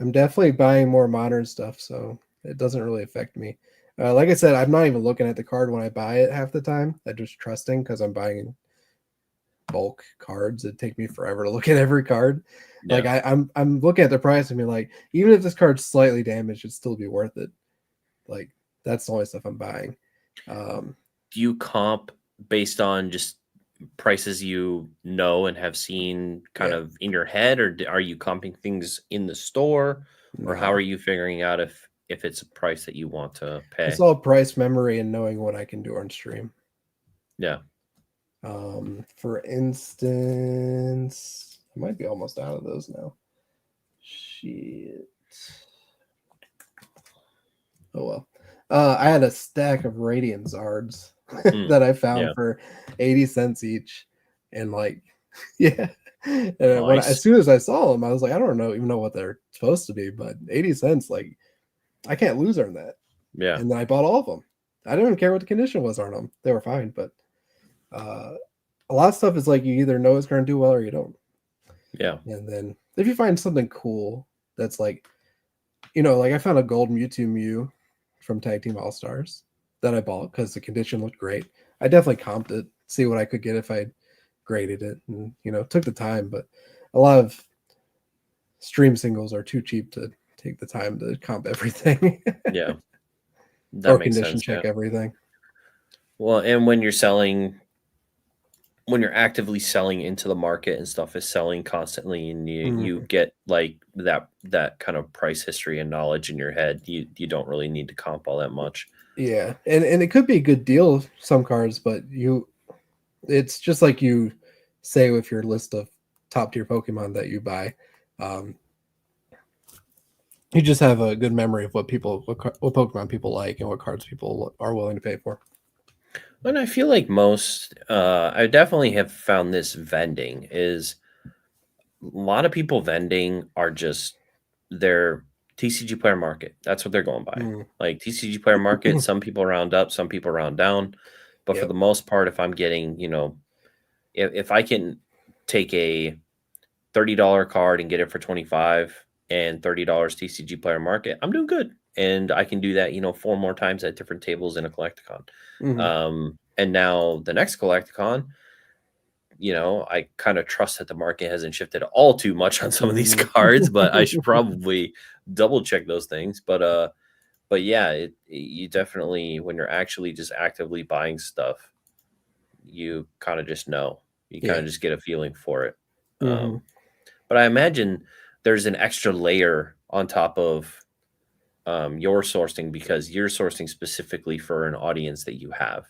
I'm definitely buying more modern stuff, so it doesn't really affect me. Like I said, I'm not even looking at the card when I buy it half the time. I'm just trusting because I'm buying bulk cards, it'd take me forever to look at every card. Like Yeah. I'm looking at the price and be like, even if this card's slightly damaged, it'd still be worth it. Like that's the only stuff I'm buying. Do you comp based on just prices you know and have seen kind Yeah, of in your head, or are you comping things in the store, or how no, are you figuring out if it's a price that you want to it's pay? all price memory and knowing what I can do on stream. Yeah. For instance, I might be almost out of those now. Shit. Oh well. I had a stack of Radiant Zards Mm, that I found yeah. for 80 cents each, and like, yeah. And as Nice. soon as I saw them, I was like, I don't even know what they're supposed to be, but 80 cents, like, I can't lose on that. Yeah. And then I bought all of them. I didn't even care what the condition was on them; they were fine. But uh, a lot of stuff is like you either know it's going to do well or you don't. Yeah. And then if you find something cool that's like, like I found a gold Mewtwo Mew from Tag Team All Stars that I bought because the condition looked great. I definitely comped it, see what I could get if I graded it, and took the time. But a lot of stream singles are too cheap to take the time to comp everything Yeah. That or makes condition sense. Yeah. check everything. Well, and when you're actively selling into the market and stuff is selling constantly, and you Mhm. get like that kind of price history and knowledge in your head, you don't really need to comp all that much. Yeah, and it could be a good deal some cards, but it's just like you say with your list of top tier Pokemon that you buy. Um, you just have a good memory of what Pokemon people like and what cards people are willing to pay for. And I feel like I definitely have found this vending is a lot of people vending are just their TCG player market. That's what they're going by. Mm. Like TCG player market, some people round up, some people round down. But for Yep. the most part, if I'm getting, if I can take a $30 card and get it for 25 and $30 TCG player market, I'm doing good. And I can do that, 4 more times at different tables in a collecticon. Hmm. And now the next collecticon, I kind of trust that the market hasn't shifted all too much on some of these Hmm. cards, but I should probably double check those things. But yeah, you definitely, when you're actually just actively buying stuff, you kind of just know, you kind Yeah. of just get a feeling for it. Hmm. But I imagine there's an extra layer on top of your sourcing because you're sourcing specifically for an audience that you have.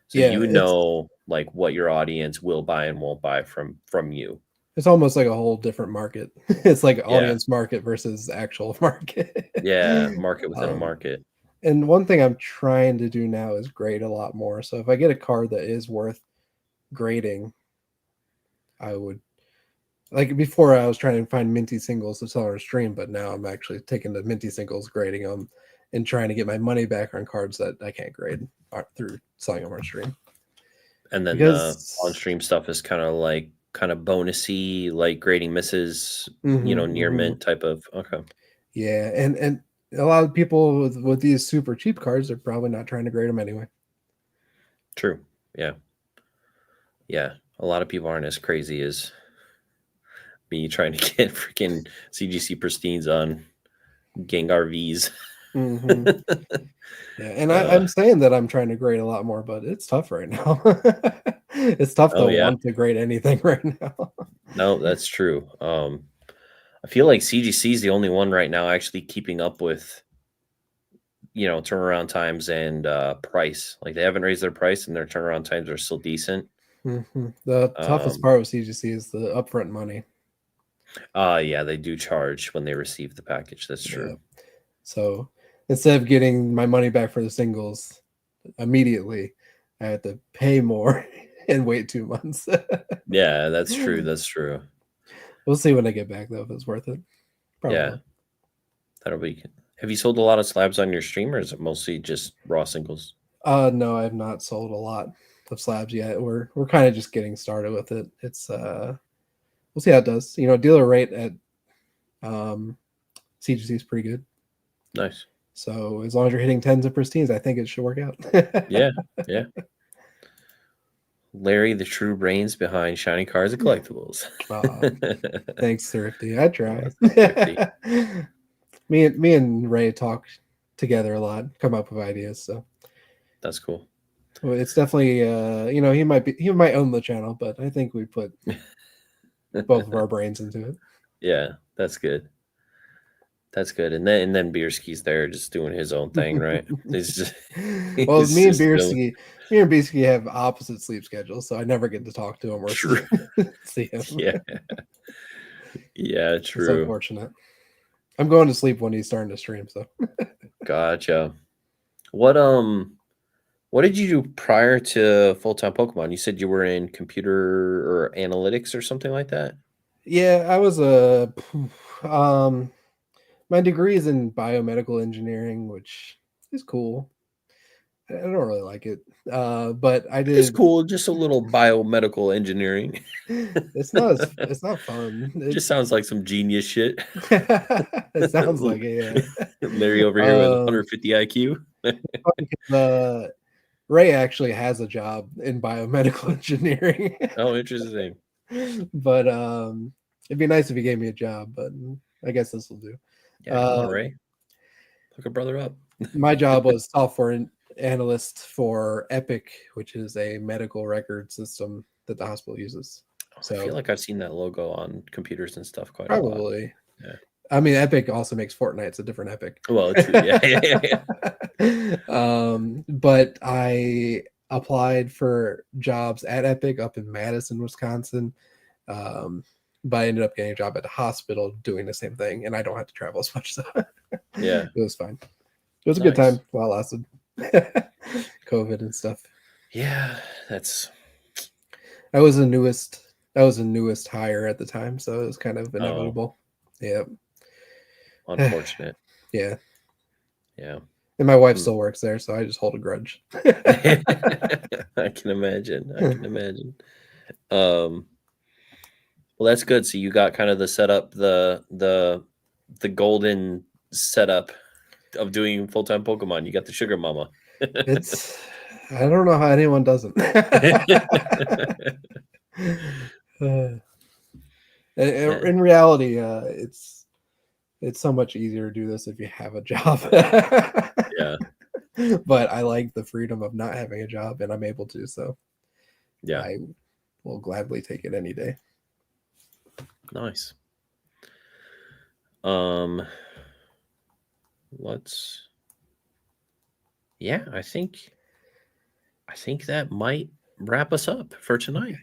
So Yeah. you It's know like what your audience will buy and won't buy from you. it's almost like a whole different market. It's like Yeah. audience market versus actual market. Yeah, market within a um, market. and one thing I'm trying to do now is grade a lot more. So if I get a card that is worth grading, I would like before I was trying to find minty singles to sell on stream, but now I'm actually taking the minty singles, grading them, and trying to get my money back on cards that I can't grade through selling them on stream. And then the Because on-stream stuff is kind of bonusy, like grading misses, mhm, near mhm. mint type of. Okay. Yeah, and a lot of people with these super cheap cards are probably not trying to grade them anyway. True. Yeah. Yeah. A lot of people aren't as crazy as me trying to get freaking CGC pristines on Gengar Vs. Hmm. Yeah, and uh, I'm saying that I'm trying to grade a lot more, but it's tough right now. It's tough to oh yeah. want to grade anything right now. No, that's true. I feel like CGC is the only one right now actually keeping up with turnaround times and price. Like they haven't raised their price and their turnaround times are still decent. The toughest Um, part with CGC is the upfront money. yeah, they do charge when they receive the package. That's Yeah. true. So instead of getting my money back for the singles immediately, I had to pay more and wait 2 months. Yeah, that's true. That's true. We'll see when I get back though if it's worth it. Probably Yeah, not. that'll be. Have you sold a lot of slabs on your stream, or is it mostly just raw singles? No, I've not sold a lot of slabs yet. We're kind of just getting started with it. It's we'll see how it does. Dealer rate at CGC is pretty good. Nice. So as long as you're hitting tens of pristines, I think it should work out. Yeah, yeah. Larry, the true brains behind Shiny Cards and Collectibles. Thanks, Thrifty. I try. Thrifty. me and Ray talk together a lot, come up with ideas. So That's cool. well, it's definitely he might own the channel, but I think we put both of our brains into it. Yeah, that's good. That's good. And then Bierski's there just doing his own thing, right? He's just Well, he's me and just doing- Bierski have opposite sleep schedules, so I never get to talk to him or True. see him. Yeah. Yeah, It's true. unfortunate. I'm going to sleep when he's starting to stream, so Gotcha. What did you do prior to full-time Pokemon? You said you were in computer or analytics or something like that? yeah, I was my degree is in biomedical engineering, which is cool. I don't really like it, but I It's did. cool, just a little biomedical engineering. It's not fun. Just sounds like some genius shit. It sounds like it. Yeah. Larry over here with 150 IQ. Ray actually has a job in biomedical engineering. Oh, interesting. But it'd be nice if he gave me a job, but I guess this will do. Yeah, come on, Ray. Hook a brother up. My job was software analyst for Epic, which is a medical record system that the hospital uses. So I feel like I've seen that logo on computers and stuff quite a lot. probably. Yeah. I mean, Epic also makes Fortnite. It's a different Epic. Well, true. Yeah. But I applied for jobs at Epic up in Madison, Wisconsin. But I ended up getting a job at the hospital doing the same thing, and I don't have to travel as much. So Yeah. it was fine. It was a good time while it lasted. COVID and stuff. Yeah, I was the newest hire at the time, so it was kind of inevitable. Yeah. Unfortunate. Yeah. Yeah. And my wife still works there, so I just hold a grudge. I can imagine. Well, that's good. So you got kind of the setup, the golden setup of doing full-time Pokemon. You got the sugar mama. I don't know how anyone doesn't. In reality, it's so much easier to do this if you have a job. Yeah. But I like the freedom of not having a job, and I'm able to, so yeah, I will gladly take it any day. Nice. I think that might wrap us up for tonight.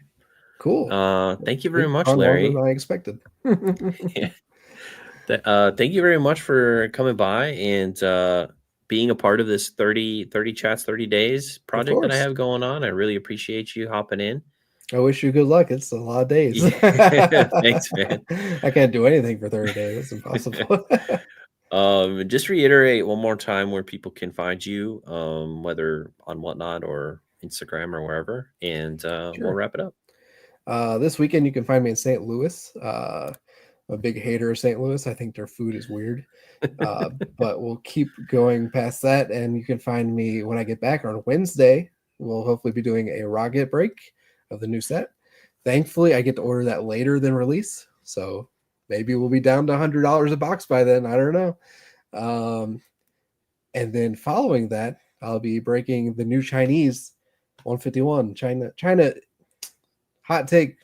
Cool. Thank you very much, Larry. Longer than I expected. Yeah. Thank you very much for coming by and being a part of this 30 chats 30 days project that I have going on. I really appreciate you hopping in. I wish you good luck. It's a lot of days. Thanks, man. I can't do anything for 30 days. It's impossible. Just reiterate one more time where people can find you, whether on Whatnot or Instagram or wherever, and Sure. We'll wrap it up. This weekend you can find me in St. Louis. I'm a big hater of St. Louis. I think their food is weird. But we'll keep going past that, and you can find me when I get back on Wednesday. We'll hopefully be doing a Rocket break of the new set. Thankfully, I get to order that later than release, so maybe we'll be down to $100 a box by then. I don't know. And then following that, I'll be breaking the new Chinese 151. China. Hot take,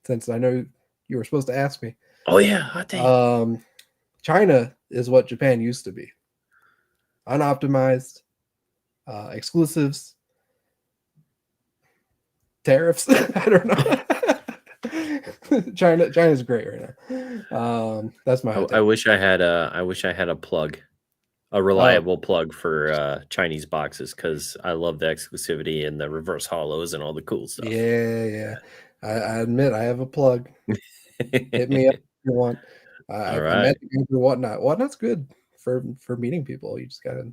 since I know you were supposed to ask me. Oh yeah, hot take. China is what Japan used to be. Unoptimized, exclusives, tariffs. I don't know. China's great right now. That's my. I wish I had a plug, a reliable plug for Chinese boxes, because I love the exclusivity and the reverse hollows and all the cool stuff. Yeah. I admit I have a plug. Hit me up if you want. I met you through Whatnot. Whatnot's good for meeting people. You just gotta,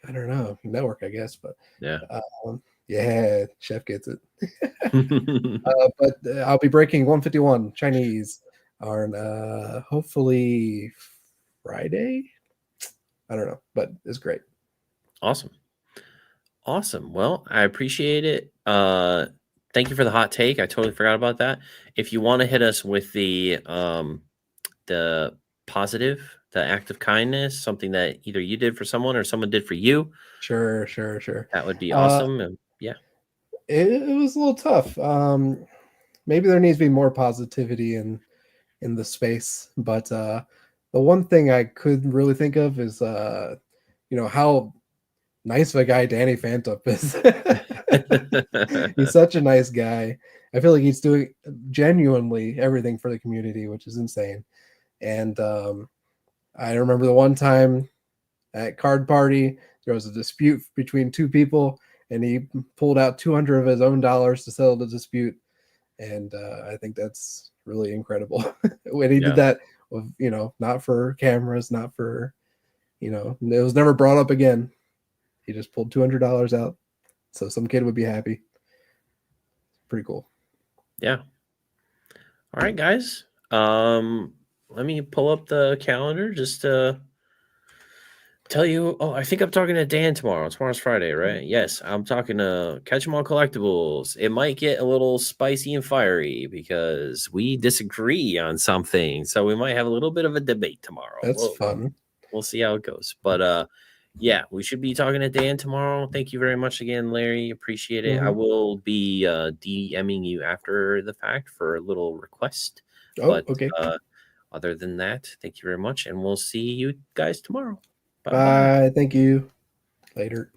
I don't know, network, I guess. But yeah, Chef gets it. But I'll be breaking 151 Chinese on hopefully Friday. I don't know, but it's great. Awesome. Well, I appreciate it. thank you for the hot take. I totally forgot about that. If you want to hit us with the positive, the act of kindness, something that either you did for someone or someone did for you, Sure. that would be Uh, awesome. And yeah, it was a little tough. Maybe there needs to be more positivity in the space, but the one thing I could really think of is how nice of a guy Danny Phantom is. He's such a nice guy. I feel like he's doing genuinely everything for the community, which is insane. And I remember the one time at Card Party, there was a dispute between two people, and he pulled out 200 of his own dollars to settle the dispute. And I think that's really incredible. When he did yeah, that with, not for cameras, not for, it was never brought up again. He just pulled $200 out, so some kid would be happy. Pretty cool. yeah. All right, guys. Let me pull up the calendar just to tell you. Oh, I think I'm talking to Dan tomorrow. Tomorrow's Friday, right? Yes, I'm talking to Catch 'em All Collectibles. It might get a little spicy and fiery because we disagree on something, so we might have a little bit of a debate tomorrow. That's fun. We'll see how it goes. But yeah, we should be talking to Dan tomorrow. Thank you very much again, Larry. Appreciate it. I Mhm. will be DMing you after the fact for a little request. Oh, But okay. other than that, thank you very much, and we'll see you guys tomorrow. Bye bye. Bye. Thank you. Later.